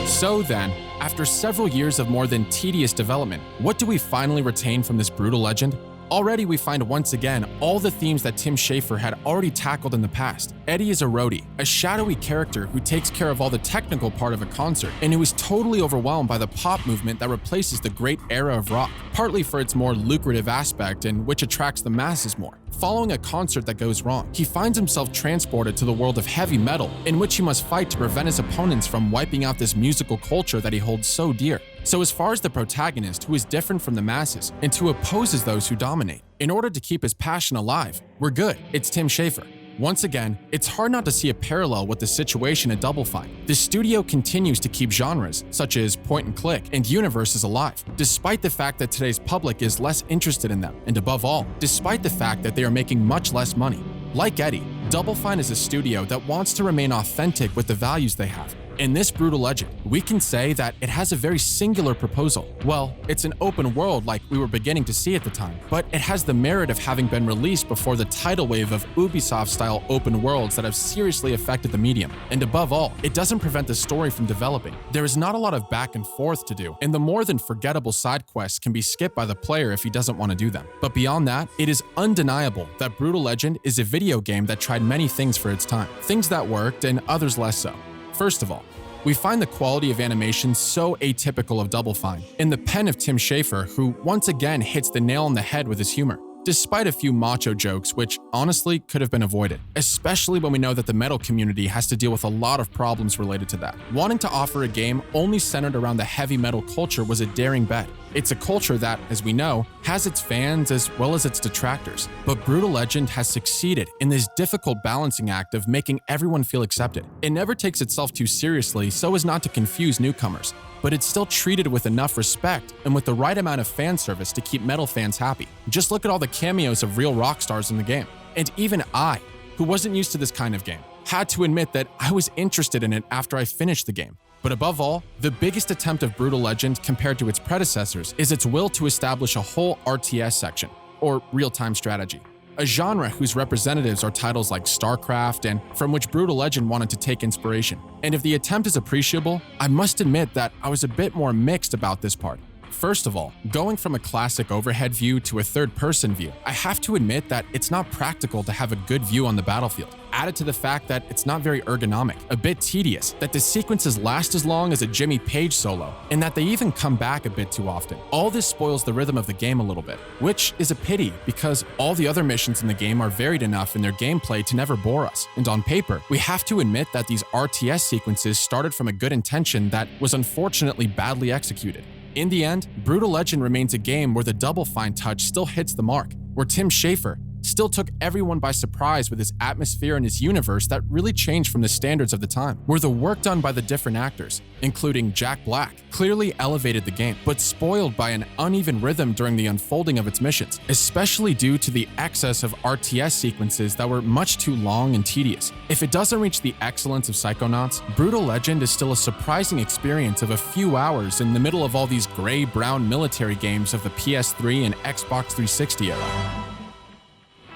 So then, after several years of more than tedious development, what do we finally retain from this Brutal Legend? Already we find once again all the themes that Tim Schafer had already tackled in the past. Eddie is a roadie, a shadowy character who takes care of all the technical part of a concert, and who is totally overwhelmed by the pop movement that replaces the great era of rock, partly for its more lucrative aspect and which attracts the masses more. Following a concert that goes wrong, he finds himself transported to the world of heavy metal, in which he must fight to prevent his opponents from wiping out this musical culture that he holds so dear. So as far as the protagonist, who is different from the masses and who opposes those who dominate, in order to keep his passion alive, we're good. It's Tim Schafer. Once again, it's hard not to see a parallel with the situation at Double Fine. The studio continues to keep genres, such as point and click and universes alive, despite the fact that today's public is less interested in them, and above all, despite the fact that they are making much less money. Like Eddie, Double Fine is a studio that wants to remain authentic with the values they have. In this Brutal Legend, we can say that it has a very singular proposal. Well, it's an open world like we were beginning to see at the time, but it has the merit of having been released before the tidal wave of Ubisoft-style open worlds that have seriously affected the medium. And above all, it doesn't prevent the story from developing. There is not a lot of back and forth to do, and the more than forgettable side quests can be skipped by the player if he doesn't want to do them. But beyond that, it is undeniable that Brutal Legend is a video game that tried many things for its time, things that worked and others less so. First of all, we find the quality of animation so atypical of Double Fine in the pen of Tim Schafer, who once again hits the nail on the head with his humor, despite a few macho jokes which honestly could have been avoided, especially when we know that the metal community has to deal with a lot of problems related to that. Wanting to offer a game only centered around the heavy metal culture was a daring bet. It's a culture that, as we know, has its fans as well as its detractors. But Brutal Legend has succeeded in this difficult balancing act of making everyone feel accepted. It never takes itself too seriously so as not to confuse newcomers, but it's still treated with enough respect and with the right amount of fan service to keep metal fans happy. Just look at all the cameos of real rock stars in the game. And even I, who wasn't used to this kind of game, had to admit that I was interested in it after I finished the game. But above all, the biggest attempt of Brutal Legend compared to its predecessors is its will to establish a whole RTS section, or real-time strategy, a genre whose representatives are titles like StarCraft and from which Brutal Legend wanted to take inspiration. And if the attempt is appreciable, I must admit that I was a bit more mixed about this part. First of all, going from a classic overhead view to a third-person view, I have to admit that it's not practical to have a good view on the battlefield. Added to the fact that it's not very ergonomic, a bit tedious, that the sequences last as long as a Jimmy Page solo, and that they even come back a bit too often. All this spoils the rhythm of the game a little bit, which is a pity because all the other missions in the game are varied enough in their gameplay to never bore us. And on paper, we have to admit that these RTS sequences started from a good intention that was unfortunately badly executed. In the end, Brutal Legend remains a game where the Double Fine touch still hits the mark, where Tim Schafer, still took everyone by surprise with his atmosphere and his universe that really changed from the standards of the time, where the work done by the different actors, including Jack Black, clearly elevated the game, but spoiled by an uneven rhythm during the unfolding of its missions, especially due to the excess of RTS sequences that were much too long and tedious. If it doesn't reach the excellence of Psychonauts, Brutal Legend is still a surprising experience of a few hours in the middle of all these gray-brown military games of the PS3 and Xbox 360 era.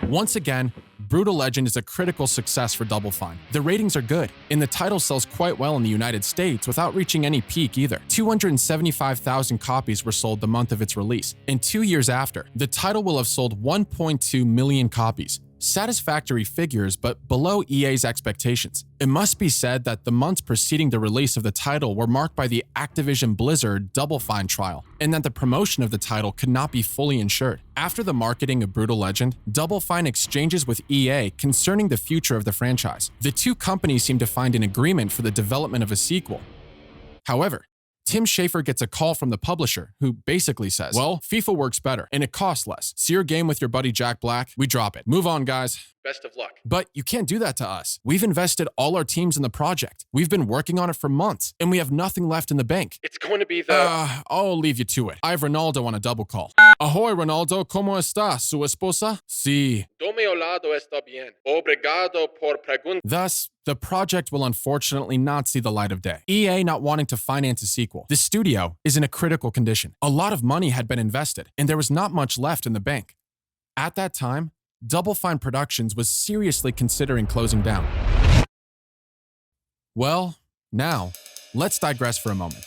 Once again, Brutal Legend is a critical success for Double Fine. The ratings are good, and the title sells quite well in the United States without reaching any peak either. 275,000 copies were sold the month of its release, and 2 years after, the title will have sold 1.2 million copies. Satisfactory figures, but below EA's expectations. It must be said that the months preceding the release of the title were marked by the Activision Blizzard Double Fine trial, and that the promotion of the title could not be fully ensured. After the marketing of Brutal Legend, Double Fine exchanges with EA concerning the future of the franchise. The two companies seem to find an agreement for the development of a sequel. However, Tim Schafer gets a call from the publisher, who basically says, well, FIFA works better, and it costs less. See your game with your buddy Jack Black? We drop it. Move on, guys. Best of luck. But you can't do that to us. We've invested all our teams in the project. We've been working on it for months, and we have nothing left in the bank. It's going to be the... I'll leave you to it. I have Ronaldo on a double call. Ahoy, Ronaldo. ¿Cómo está? ¿Su esposa? Sí. Do meu lado está bien. Obrigado por preguntar. Thus, the project will unfortunately not see the light of day. EA not wanting to finance a sequel. The studio is in a critical condition. A lot of money had been invested, and there was not much left in the bank. At that time, Double Fine Productions was seriously considering closing down. Well, now, let's digress for a moment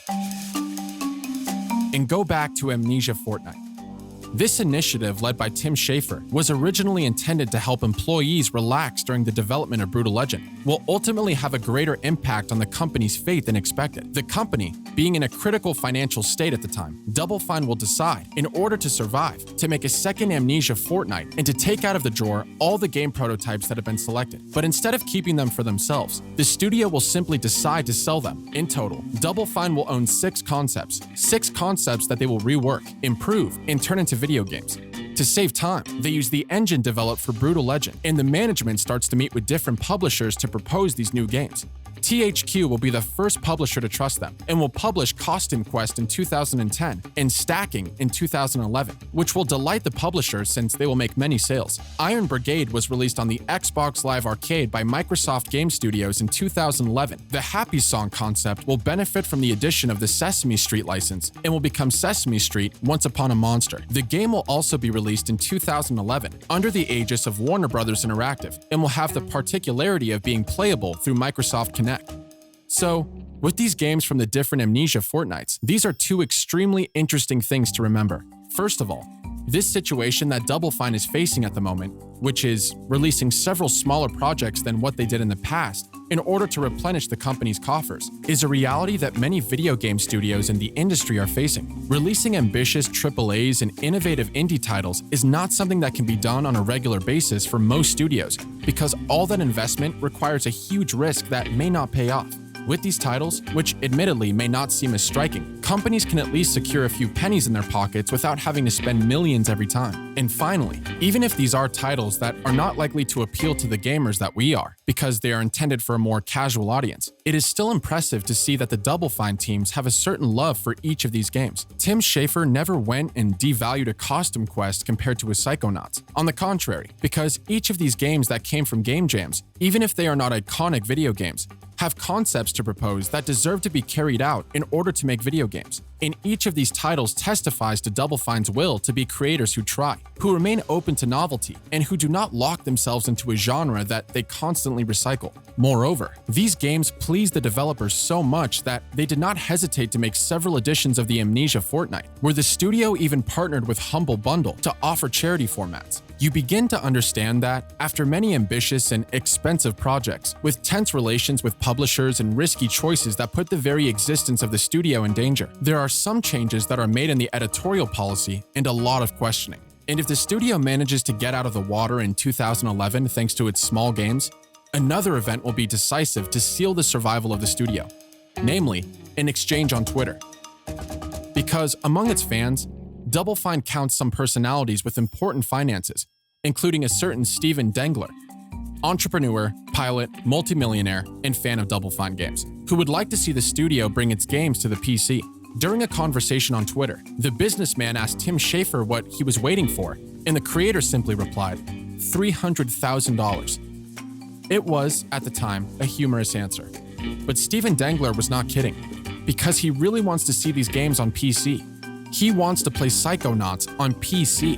and go back to Amnesia Fortnite. This initiative, led by Tim Schafer, was originally intended to help employees relax during the development of Brutal Legend, will ultimately have a greater impact on the company's fate than expected. The company, being in a critical financial state at the time, Double Fine will decide, in order to survive, to make a second Amnesia Fortnite and to take out of the drawer all the game prototypes that have been selected. But instead of keeping them for themselves, the studio will simply decide to sell them. In total, Double Fine will own 6 concepts that they will rework, improve, and turn into video games. To save time, they use the engine developed for Brutal Legend, and the management starts to meet with different publishers to propose these new games. THQ will be the first publisher to trust them, and will publish Costume Quest in 2010 and Stacking in 2011, which will delight the publisher since they will make many sales. Iron Brigade was released on the Xbox Live Arcade by Microsoft Game Studios in 2011. The Happy Song concept will benefit from the addition of the Sesame Street license and will become Sesame Street Once Upon a Monster. The game will also be released in 2011 under the aegis of Warner Bros. Interactive and will have the particularity of being playable through Microsoft Kinect. So, with these games from the different Amnesia Fortnites, these are 2 extremely interesting things to remember. First of all, this situation that Double Fine is facing at the moment, which is releasing several smaller projects than what they did in the past in order to replenish the company's coffers, is a reality that many video game studios in the industry are facing. Releasing ambitious AAAs and innovative indie titles is not something that can be done on a regular basis for most studios, because all that investment requires a huge risk that may not pay off. With these titles, which admittedly may not seem as striking, companies can at least secure a few pennies in their pockets without having to spend millions every time. And finally, even if these are titles that are not likely to appeal to the gamers that we are, because they are intended for a more casual audience, it is still impressive to see that the Double Fine teams have a certain love for each of these games. Tim Schafer never went and devalued a Costume Quest compared to a Psychonauts. On the contrary, because each of these games that came from game jams, even if they are not iconic video games, have concepts to propose that deserve to be carried out in order to make video games. And each of these titles testifies to Double Fine's will to be creators who try, who remain open to novelty, and who do not lock themselves into a genre that they constantly recycle. Moreover, these games pleased the developers so much that they did not hesitate to make several editions of the Amnesia Fortnite, where the studio even partnered with Humble Bundle to offer charity formats. You begin to understand that, after many ambitious and expensive projects, with tense relations with publishers and risky choices that put the very existence of the studio in danger, there are some changes that are made in the editorial policy and a lot of questioning. And if the studio manages to get out of the water in 2011 thanks to its small games, another event will be decisive to seal the survival of the studio, namely, an exchange on Twitter. Because among its fans, Double Fine counts some personalities with important finances, including a certain Steven Dengler, entrepreneur, pilot, multimillionaire, and fan of Double Fine games, who would like to see the studio bring its games to the PC. During a conversation on Twitter, the businessman asked Tim Schafer what he was waiting for, and the creator simply replied, $300,000. It was, at the time, a humorous answer. But Steven Dengler was not kidding, because he really wants to see these games on PC. He wants to play Psychonauts on PC.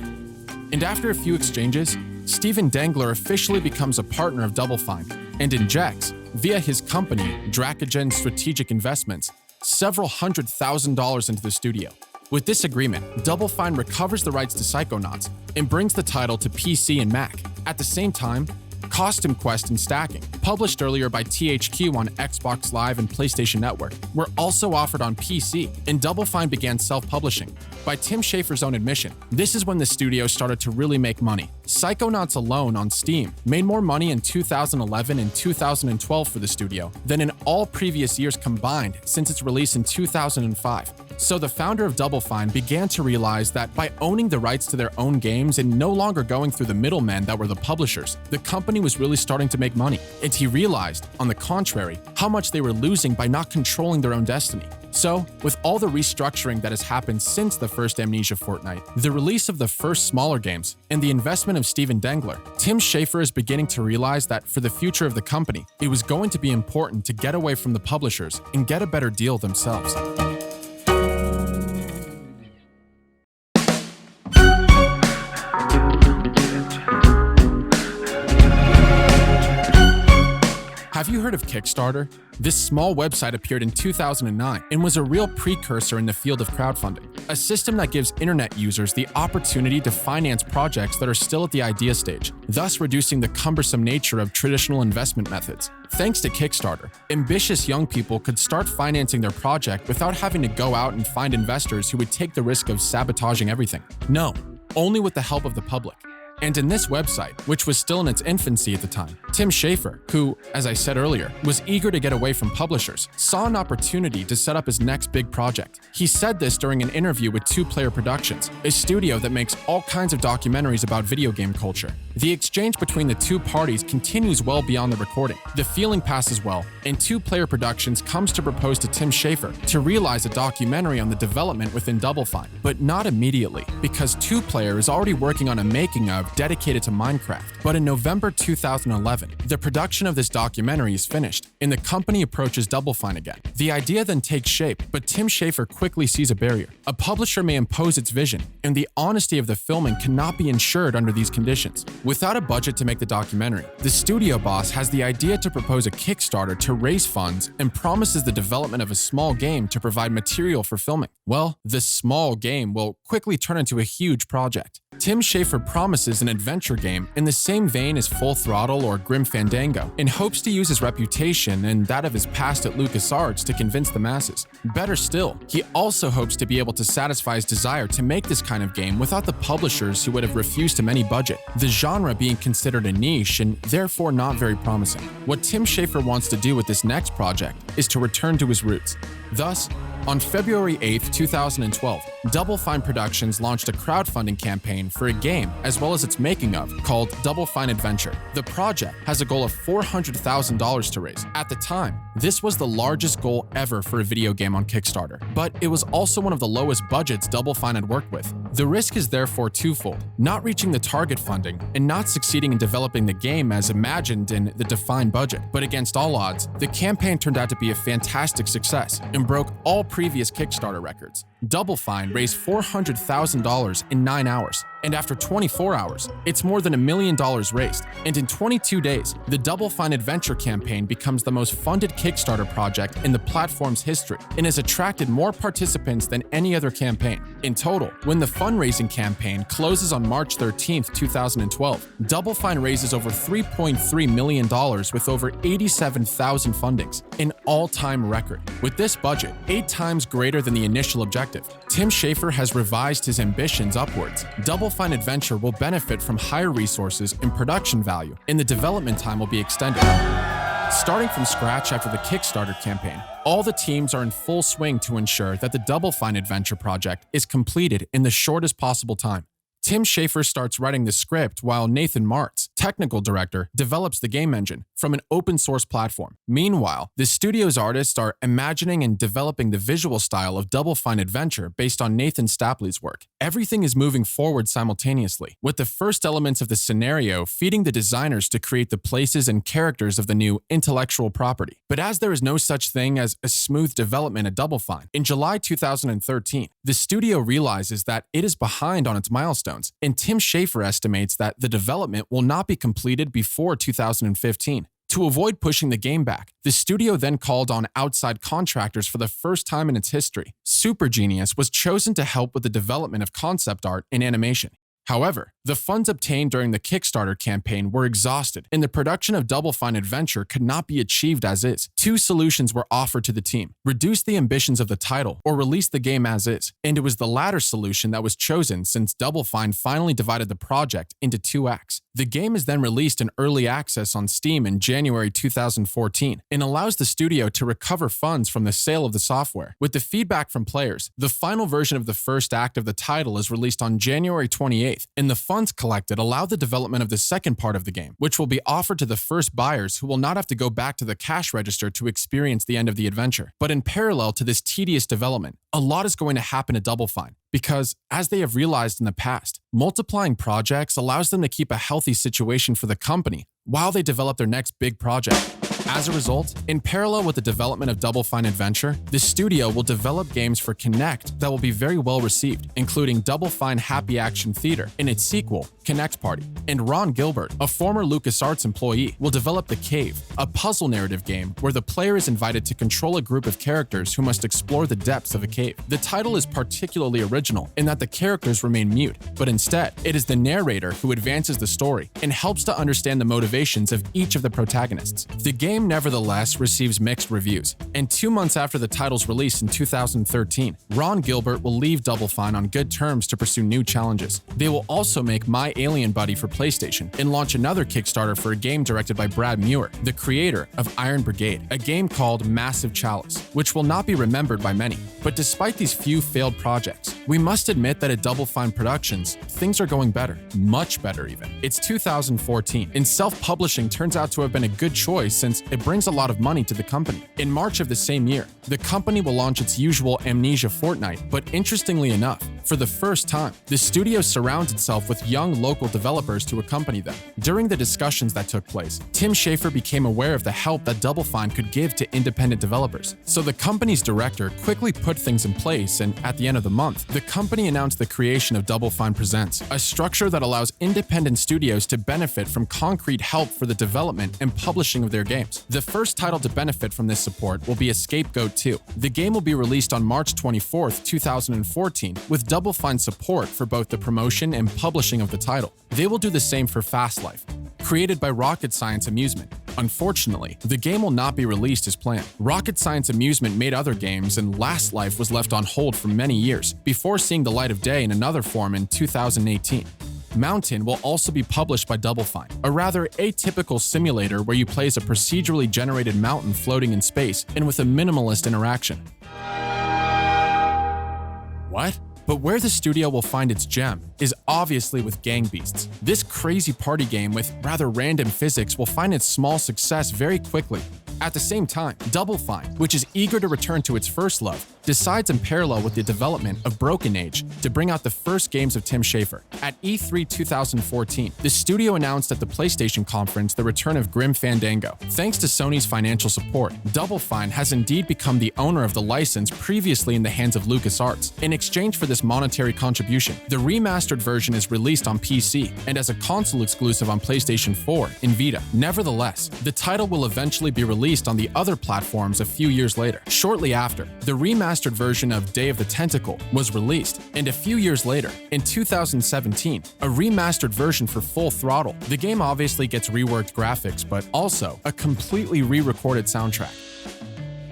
And after a few exchanges, Steven Dengler officially becomes a partner of Double Fine and injects, via his company, Dracogen Strategic Investments, several $100,000 into the studio. With this agreement, Double Fine recovers the rights to Psychonauts and brings the title to PC and Mac. At the same time, Costume Quest and Stacking, published earlier by THQ on Xbox Live and PlayStation Network, were also offered on PC, and Double Fine began self-publishing. By Tim Schafer's own admission, this is when the studio started to really make money. Psychonauts alone on Steam made more money in 2011 and 2012 for the studio than in all previous years combined since its release in 2005. So the founder of Double Fine began to realize that by owning the rights to their own games and no longer going through the middlemen that were the publishers, the company was really starting to make money. And he realized, on the contrary, how much they were losing by not controlling their own destiny. So, with all the restructuring that has happened since the first Amnesia fortnight, the release of the first smaller games, and the investment of Steven Dengler, Tim Schafer is beginning to realize that for the future of the company, it was going to be important to get away from the publishers and get a better deal themselves. Have you heard of Kickstarter? This small website appeared in 2009 and was a real precursor in the field of crowdfunding, a system that gives internet users the opportunity to finance projects that are still at the idea stage, thus reducing the cumbersome nature of traditional investment methods. Thanks to Kickstarter, ambitious young people could start financing their project without having to go out and find investors who would take the risk of sabotaging everything. No, only with the help of the public. And in this website, which was still in its infancy at the time, Tim Schafer, who, as I said earlier, was eager to get away from publishers, saw an opportunity to set up his next big project. He said this during an interview with Two Player Productions, a studio that makes all kinds of documentaries about video game culture. The exchange between the two parties continues well beyond the recording. The feeling passes well, and Two Player Productions comes to propose to Tim Schafer to realize a documentary on the development within Double Fine, but not immediately, because Two Player is already working on a making of dedicated to Minecraft. But in November 2011, the production of this documentary is finished, and the company approaches Double Fine again. The idea then takes shape, but Tim Schafer quickly sees a barrier. A publisher may impose its vision, and the honesty of the filming cannot be ensured under these conditions. Without a budget to make the documentary, the studio boss has the idea to propose a Kickstarter to raise funds and promises the development of a small game to provide material for filming. Well, this small game will quickly turn into a huge project. Tim Schafer promises an adventure game in the same vein as Full Throttle or Grim Fandango, and hopes to use his reputation and that of his past at LucasArts to convince the masses. Better still, he also hopes to be able to satisfy his desire to make this kind of game without the publishers who would have refused him any budget, the genre being considered a niche and therefore not very promising. What Tim Schafer wants to do with this next project is to return to his roots. Thus, on February 8, 2012, Double Fine Productions launched a crowdfunding campaign for a game as well as its making of called Double Fine Adventure. The project has a goal of $400,000 to raise. At the time, this was the largest goal ever for a video game on Kickstarter, but it was also one of the lowest budgets Double Fine had worked with. The risk is therefore twofold: not reaching the target funding and not succeeding in developing the game as imagined in the defined budget. But against all odds, the campaign turned out to be a fantastic success and broke all previous Kickstarter records. Double Fine raised $400,000 in 9 hours, and after 24 hours, it's more than $1 million raised. And in 22 days, the Double Fine Adventure campaign becomes the most funded Kickstarter project in the platform's history and has attracted more participants than any other campaign. In total, when the fundraising campaign closes on March 13, 2012, Double Fine raises over $3.3 million with over 87,000 fundings, an all-time record. With this budget, 8 times greater than the initial objective, Tim Schafer has revised his ambitions upwards. Double Fine Adventure will benefit from higher resources and production value, and the development time will be extended. Starting from scratch after the Kickstarter campaign, all the teams are in full swing to ensure that the Double Fine Adventure project is completed in the shortest possible time. Tim Schafer starts writing the script while Nathan Martz, technical director, develops the game engine from an open source platform. Meanwhile, the studio's artists are imagining and developing the visual style of Double Fine Adventure based on Nathan Stapley's work. Everything is moving forward simultaneously, with the first elements of the scenario feeding the designers to create the places and characters of the new intellectual property. But as there is no such thing as a smooth development at Double Fine, in July 2013, the studio realizes that it is behind on its milestones, and Tim Schafer estimates that the development will not be completed before 2015. To avoid pushing the game back, the studio then called on outside contractors for the first time in its history. Super Genius was chosen to help with the development of concept art and animation. However, the funds obtained during the Kickstarter campaign were exhausted, and the production of Double Fine Adventure could not be achieved as is. Two solutions were offered to the team: reduce the ambitions of the title or release the game as is, and it was the latter solution that was chosen since Double Fine finally divided the project into two acts. The game is then released in early access on Steam in January 2014 and allows the studio to recover funds from the sale of the software. With the feedback from players, the final version of the first act of the title is released on January 28th, and the funds collected allow the development of the second part of the game, which will be offered to the first buyers who will not have to go back to the cash register to experience the end of the adventure. But in parallel to this tedious development, a lot is going to happen at Double Fine, because, as they have realized in the past, multiplying projects allows them to keep a healthy situation for the company while they develop their next big project. As a result, in parallel with the development of Double Fine Adventure, the studio will develop games for Kinect that will be very well received, including Double Fine Happy Action Theater and its sequel, Kinect Party. And Ron Gilbert, a former LucasArts employee, will develop The Cave, a puzzle narrative game where the player is invited to control a group of characters who must explore the depths of a cave. The title is particularly original in that the characters remain mute, but instead, it is the narrator who advances the story and helps to understand the motivations of each of the protagonists. The game nevertheless receives mixed reviews, and 2 months after the title's release in 2013, Ron Gilbert will leave Double Fine on good terms to pursue new challenges. They will also make My Alien Buddy for PlayStation and launch another Kickstarter for a game directed by Brad Muir, the creator of Iron Brigade, a game called Massive Chalice, which will not be remembered by many. But despite these few failed projects, we must admit that at Double Fine Productions, things are going better, much better even. It's 2014, and self-publishing turns out to have been a good choice since it brings a lot of money to the company. In March of the same year, the company will launch its usual Amnesia Fortnite, but interestingly enough, for the first time, the studio surrounds itself with young local developers to accompany them. During the discussions that took place, Tim Schafer became aware of the help that Double Fine could give to independent developers. So the company's director quickly put things in place, and at the end of the month, the company announced the creation of Double Fine Presents, a structure that allows independent studios to benefit from concrete help for the development and publishing of their games. The first title to benefit from this support will be Scapegoat 2. The game will be released on March 24th, 2014, with Double Fine support for both the promotion and publishing of the title. They will do the same for Fast Life, created by Rocket Science Amusement. Unfortunately, the game will not be released as planned. Rocket Science Amusement made other games, and Last Life was left on hold for many years, before seeing the light of day in another form in 2018. Mountain will also be published by Double Fine, a rather atypical simulator where you play as a procedurally generated mountain floating in space and with a minimalist interaction. What? But where the studio will find its gem is obviously with Gang Beasts. This crazy party game with rather random physics will find its small success very quickly. At the same time, Double Fine, which is eager to return to its first love, decides in parallel with the development of Broken Age to bring out the first games of Tim Schafer. At E3 2014, the studio announced at the PlayStation conference the return of Grim Fandango. Thanks to Sony's financial support, Double Fine has indeed become the owner of the license previously in the hands of LucasArts. In exchange for this monetary contribution, the remastered version is released on PC and as a console exclusive on PlayStation 4 and Vita. Nevertheless, the title will eventually be released on the other platforms a few years later. Shortly after, the remastered version of Day of the Tentacle was released, and a few years later, in 2017, a remastered version for Full Throttle. The game obviously gets reworked graphics, but also a completely re-recorded soundtrack.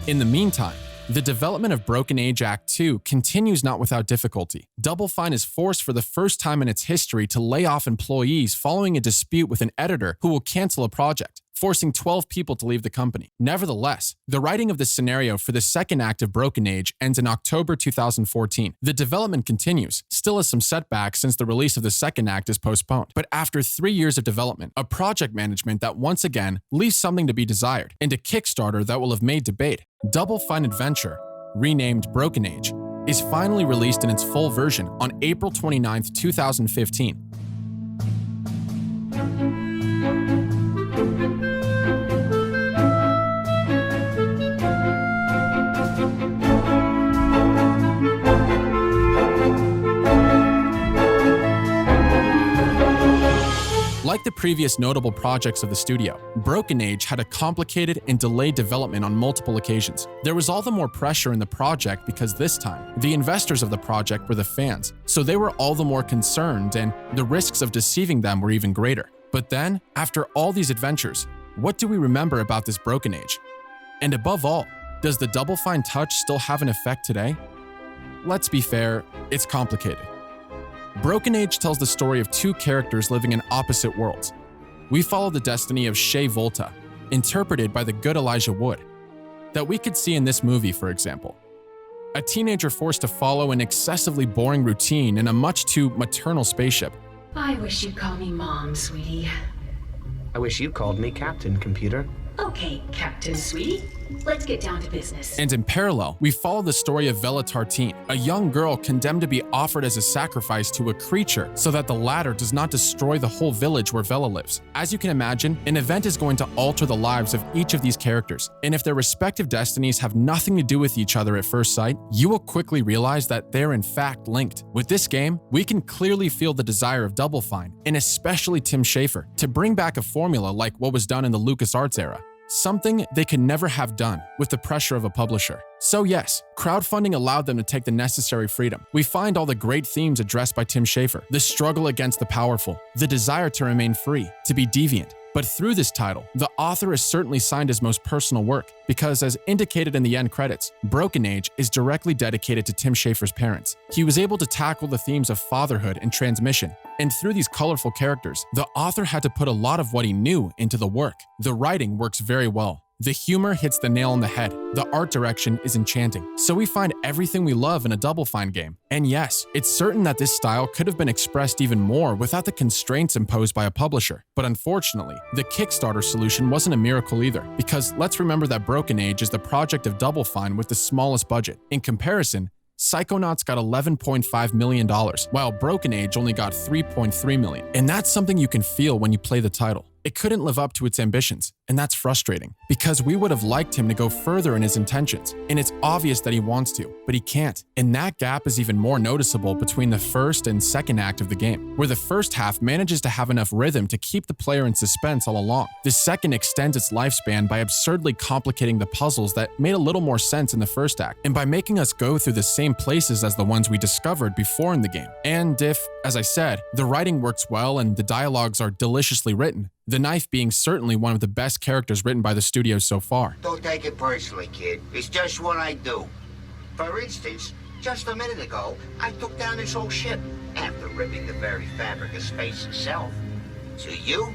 In the meantime, the development of Broken Age Act 2 continues not without difficulty. Double Fine is forced for the first time in its history to lay off employees following a dispute with an editor who will cancel a project. forcing 12 people to leave the company. Nevertheless, the writing of the scenario for the second act of Broken Age ends in October 2014. The development continues, still has some setbacks since the release of the second act is postponed. But after 3 years of development, a project management that once again leaves something to be desired, and a Kickstarter that will have made debate, Double Fine Adventure, renamed Broken Age, is finally released in its full version on April 29, 2015. Like the previous notable projects of the studio, Broken Age had a complicated and delayed development on multiple occasions. There was all the more pressure in the project because this time, the investors of the project were the fans, so they were all the more concerned and the risks of deceiving them were even greater. But then, after all these adventures, what do we remember about this Broken Age? And above all, does the Double Fine touch still have an effect today? Let's be fair, it's complicated. Broken Age tells the story of two characters living in opposite worlds. We follow the destiny of Shea Volta, interpreted by the good Elijah Wood, that we could see in this movie, for example. A teenager forced to follow an excessively boring routine in a much too maternal spaceship. I wish you'd call me Mom, sweetie. I wish you called me Captain, computer. Okay, Captain, sweetie. Let's get down to business. And in parallel, we follow the story of Vela Tartine, a young girl condemned to be offered as a sacrifice to a creature so that the latter does not destroy the whole village where Vela lives. As you can imagine, an event is going to alter the lives of each of these characters, and if their respective destinies have nothing to do with each other at first sight, you will quickly realize that they're in fact linked. With this game, we can clearly feel the desire of Double Fine, and especially Tim Schafer, to bring back a formula like what was done in the LucasArts era. Something they could never have done with the pressure of a publisher. So yes, crowdfunding allowed them to take the necessary freedom. We find all the great themes addressed by Tim Schafer, the struggle against the powerful, the desire to remain free, to be deviant. But through this title, the author has certainly signed his most personal work, because as indicated in the end credits, Broken Age is directly dedicated to Tim Schafer's parents. He was able to tackle the themes of fatherhood and transmission, and through these colorful characters, the author had to put a lot of what he knew into the work. The writing works very well. The humor hits the nail on the head. The art direction is enchanting. So we find everything we love in a Double Fine game. And yes, it's certain that this style could have been expressed even more without the constraints imposed by a publisher. But unfortunately, the Kickstarter solution wasn't a miracle either, because let's remember that Broken Age is the project of Double Fine with the smallest budget. In comparison, Psychonauts got $11.5 million, while Broken Age only got $3.3 million. And that's something you can feel when you play the title. It couldn't live up to its ambitions, and that's frustrating, because we would have liked him to go further in his intentions, and it's obvious that he wants to, but he can't. And that gap is even more noticeable between the first and second act of the game, where the first half manages to have enough rhythm to keep the player in suspense all along. The second extends its lifespan by absurdly complicating the puzzles that made a little more sense in the first act, and by making us go through the same places as the ones we discovered before in the game. And if, as I said, the writing works well and the dialogues are deliciously written, the Knife being certainly one of the best characters written by the studio so far. Don't take it personally, kid. It's just what I do. For instance, just a minute ago, I took down this whole ship after ripping the very fabric of space itself. So you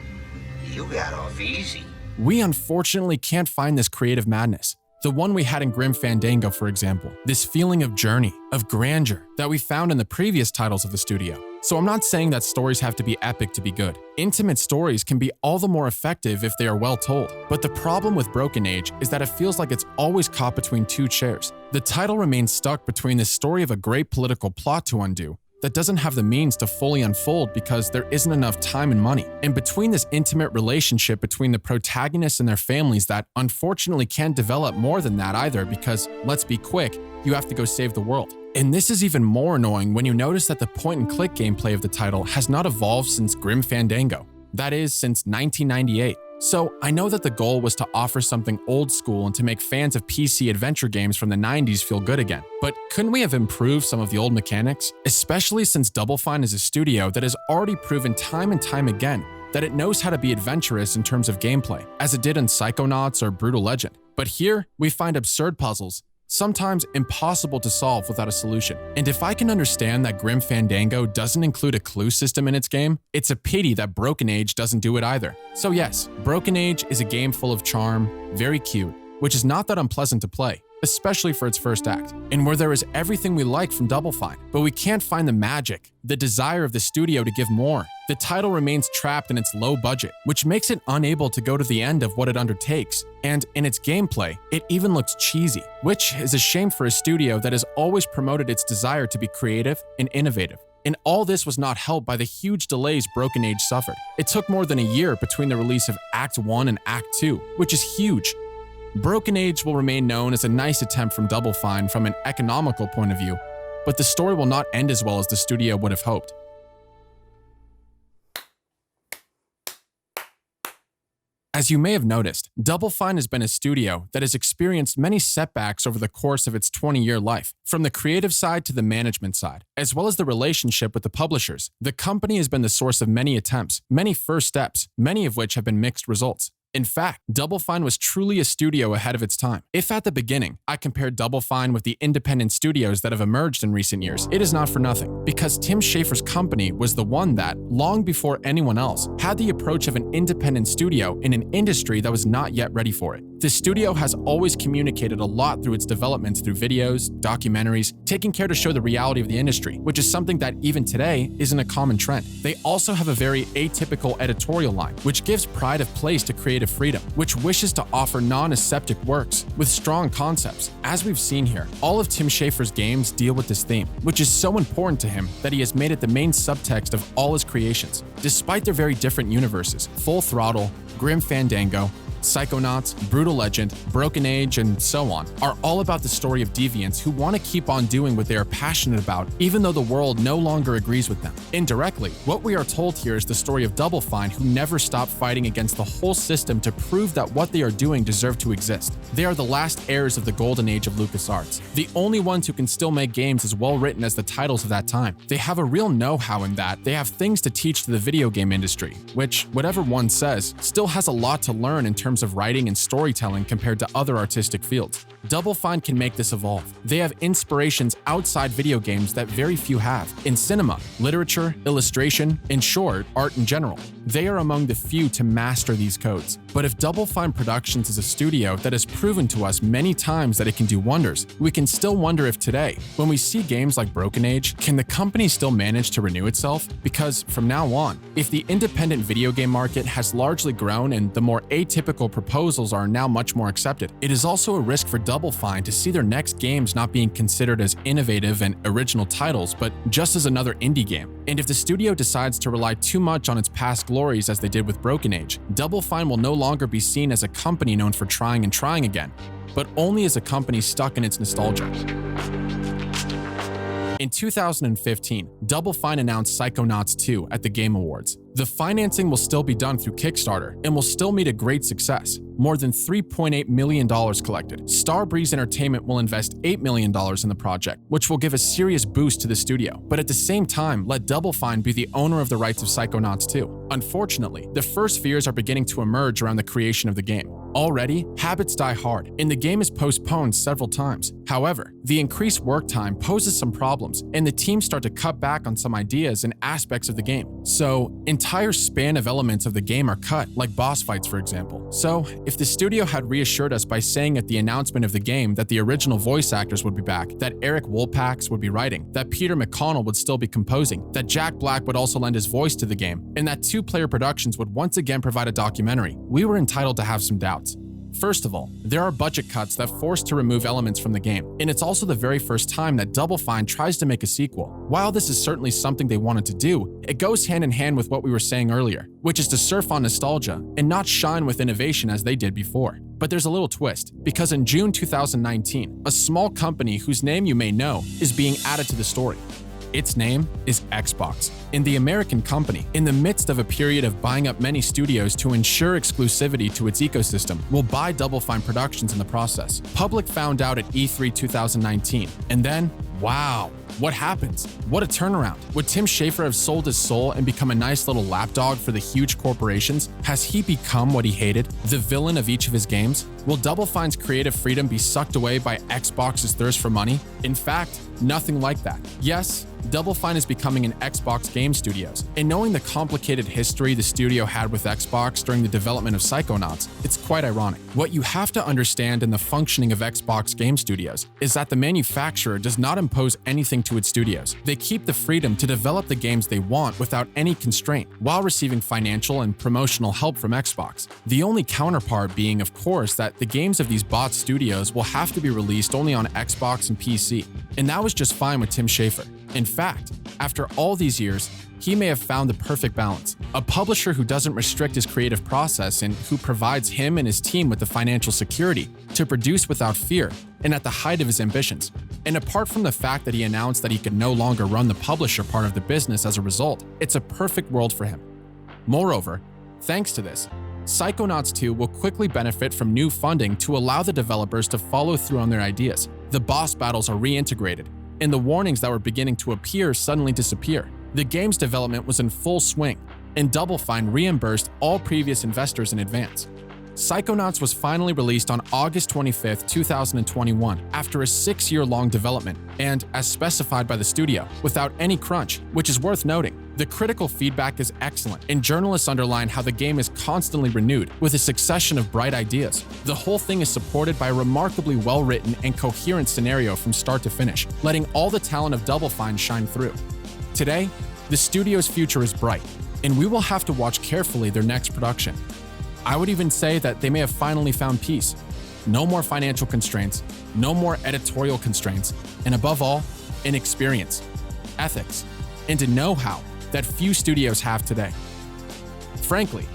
got off easy. We unfortunately can't find this creative madness. The one we had in Grim Fandango, for example. This feeling of journey, of grandeur, that we found in the previous titles of the studio. So I'm not saying that stories have to be epic to be good. Intimate stories can be all the more effective if they are well told. But the problem with Broken Age is that it feels like it's always caught between two chairs. The title remains stuck between the story of a great political plot to undo that doesn't have the means to fully unfold because there isn't enough time and money, and between this intimate relationship between the protagonists and their families that unfortunately can't develop more than that either because, let's be quick, you have to go save the world. And this is even more annoying when you notice that the point-and-click gameplay of the title has not evolved since Grim Fandango. That is, since 1998. So I know that the goal was to offer something old school and to make fans of PC adventure games from the 90s feel good again. But couldn't we have improved some of the old mechanics? Especially since Double Fine is a studio that has already proven time and time again that it knows how to be adventurous in terms of gameplay, as it did in Psychonauts or Brutal Legend. But here, we find absurd puzzles, sometimes impossible to solve without a solution. And if I can understand that Grim Fandango doesn't include a clue system in its game, it's a pity that Broken Age doesn't do it either. So yes, Broken Age is a game full of charm, very cute, which is not that unpleasant to play, especially for its first act, and where there is everything we like from Double Fine, but we can't find the magic, the desire of the studio to give more. The title remains trapped in its low budget, which makes it unable to go to the end of what it undertakes, and in its gameplay, it even looks cheesy, which is a shame for a studio that has always promoted its desire to be creative and innovative. And all this was not helped by the huge delays Broken Age suffered. It took more than a year between the release of Act 1 and Act 2, which is huge. Broken Age will remain known as a nice attempt from Double Fine from an economical point of view, but the story will not end as well as the studio would have hoped. As you may have noticed, Double Fine has been a studio that has experienced many setbacks over the course of its 20-year life. From the creative side to the management side, as well as the relationship with the publishers, the company has been the source of many attempts, many first steps, many of which have been mixed results. In fact, Double Fine was truly a studio ahead of its time. If at the beginning, I compared Double Fine with the independent studios that have emerged in recent years, it is not for nothing, because Tim Schafer's company was the one that, long before anyone else, had the approach of an independent studio in an industry that was not yet ready for it. The studio has always communicated a lot through its developments through videos, documentaries, taking care to show the reality of the industry, which is something that even today isn't a common trend. They also have a very atypical editorial line, which gives pride of place to creative freedom, which wishes to offer non-aseptic works with strong concepts. As we've seen here, all of Tim Schafer's games deal with this theme, which is so important to him that he has made it the main subtext of all his creations. Despite their very different universes, Full Throttle, Grim Fandango, Psychonauts, Brutal Legend, Broken Age, and so on, are all about the story of deviants who want to keep on doing what they are passionate about, even though the world no longer agrees with them. Indirectly, what we are told here is the story of Double Fine, who never stopped fighting against the whole system to prove that what they are doing deserve to exist. They are the last heirs of the golden age of LucasArts, the only ones who can still make games as well written as the titles of that time. They have a real know-how in that they have things to teach to the video game industry, which, whatever one says, still has a lot to learn in terms of writing and storytelling compared to other artistic fields. Double Fine can make this evolve. They have inspirations outside video games that very few have, in cinema, literature, illustration, in short, art in general. They are among the few to master these codes. But if Double Fine Productions is a studio that has proven to us many times that it can do wonders, we can still wonder if today, when we see games like Broken Age, can the company still manage to renew itself? Because from now on, if the independent video game market has largely grown and the more atypical proposals are now much more accepted, it is also a risk for Double Fine to see their next games not being considered as innovative and original titles, but just as another indie game. And if the studio decides to rely too much on its past glories as they did with Broken Age, Double Fine will no longer be seen as a company known for trying and trying again, but only as a company stuck in its nostalgia. In 2015, Double Fine announced Psychonauts 2 at the Game Awards. The financing will still be done through Kickstarter and will still meet a great success. More than $3.8 million collected. Starbreeze Entertainment will invest $8 million in the project, which will give a serious boost to the studio, but at the same time, let Double Fine be the owner of the rights of Psychonauts 2. Unfortunately, the first fears are beginning to emerge around the creation of the game. Already, habits die hard, and the game is postponed several times. However, the increased work time poses some problems, and the team start to cut back on some ideas and aspects of the game. So, entire span of elements of the game are cut, like boss fights for example. So, if the studio had reassured us by saying at the announcement of the game that the original voice actors would be back, that Eric Wolpax would be writing, that Peter McConnell would still be composing, that Jack Black would also lend his voice to the game, and that Two-Player Productions would once again provide a documentary, we were entitled to have some doubts. First of all, there are budget cuts that force to remove elements from the game, and it's also the very first time that Double Fine tries to make a sequel. While this is certainly something they wanted to do, it goes hand in hand with what we were saying earlier, which is to surf on nostalgia and not shine with innovation as they did before. But there's a little twist, because in June 2019, a small company whose name you may know is being added to the story. Its name is Xbox. And the American company, in the midst of a period of buying up many studios to ensure exclusivity to its ecosystem, will buy Double Fine Productions in the process. Public found out at E3 2019, and then, Wow, what happens? What a turnaround. Would Tim Schafer have sold his soul and become a nice little lapdog for the huge corporations? Has he become what he hated, the villain of each of his games? Will Double Fine's creative freedom be sucked away by Xbox's thirst for money? In fact, nothing like that. Yes, Double Fine is becoming an Xbox Game Studios, and knowing the complicated history the studio had with Xbox during the development of Psychonauts, it's quite ironic. What you have to understand in the functioning of Xbox Game Studios is that the manufacturer does not impose anything to its studios. They keep the freedom to develop the games they want without any constraint, while receiving financial and promotional help from Xbox. The only counterpart being, of course, that the games of these bought studios will have to be released only on Xbox and PC, and that was just fine with Tim Schafer. In fact, after all these years, he may have found the perfect balance. A publisher who doesn't restrict his creative process and who provides him and his team with the financial security to produce without fear and at the height of his ambitions. And apart from the fact that he announced that he could no longer run the publisher part of the business as a result, it's a perfect world for him. Moreover, thanks to this, Psychonauts 2 will quickly benefit from new funding to allow the developers to follow through on their ideas. The boss battles are reintegrated, and the warnings that were beginning to appear suddenly disappear. The game's development was in full swing, and Double Fine reimbursed all previous investors in advance. Psychonauts was finally released on August 25, 2021, after a 6-year-long development, and, as specified by the studio, without any crunch, which is worth noting. The critical feedback is excellent, and journalists underline how the game is constantly renewed with a succession of bright ideas. The whole thing is supported by a remarkably well-written and coherent scenario from start to finish, letting all the talent of Double Fine shine through. Today, the studio's future is bright, and we will have to watch carefully their next production. I would even say that they may have finally found peace. No more financial constraints, no more editorial constraints, and above all, an experience, ethics, and a know-how that few studios have today. Frankly,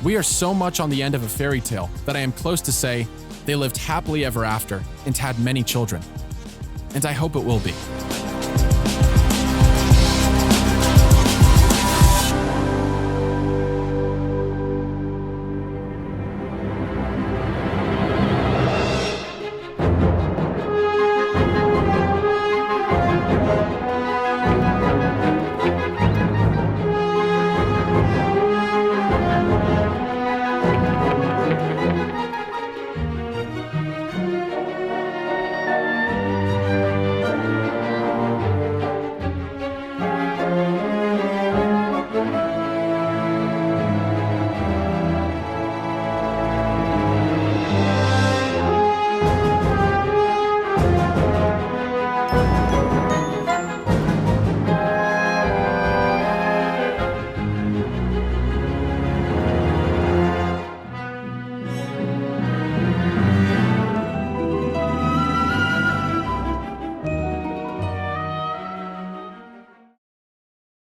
we are so much on the end of a fairy tale that I am close to say they lived happily ever after and had many children. And I hope it will be.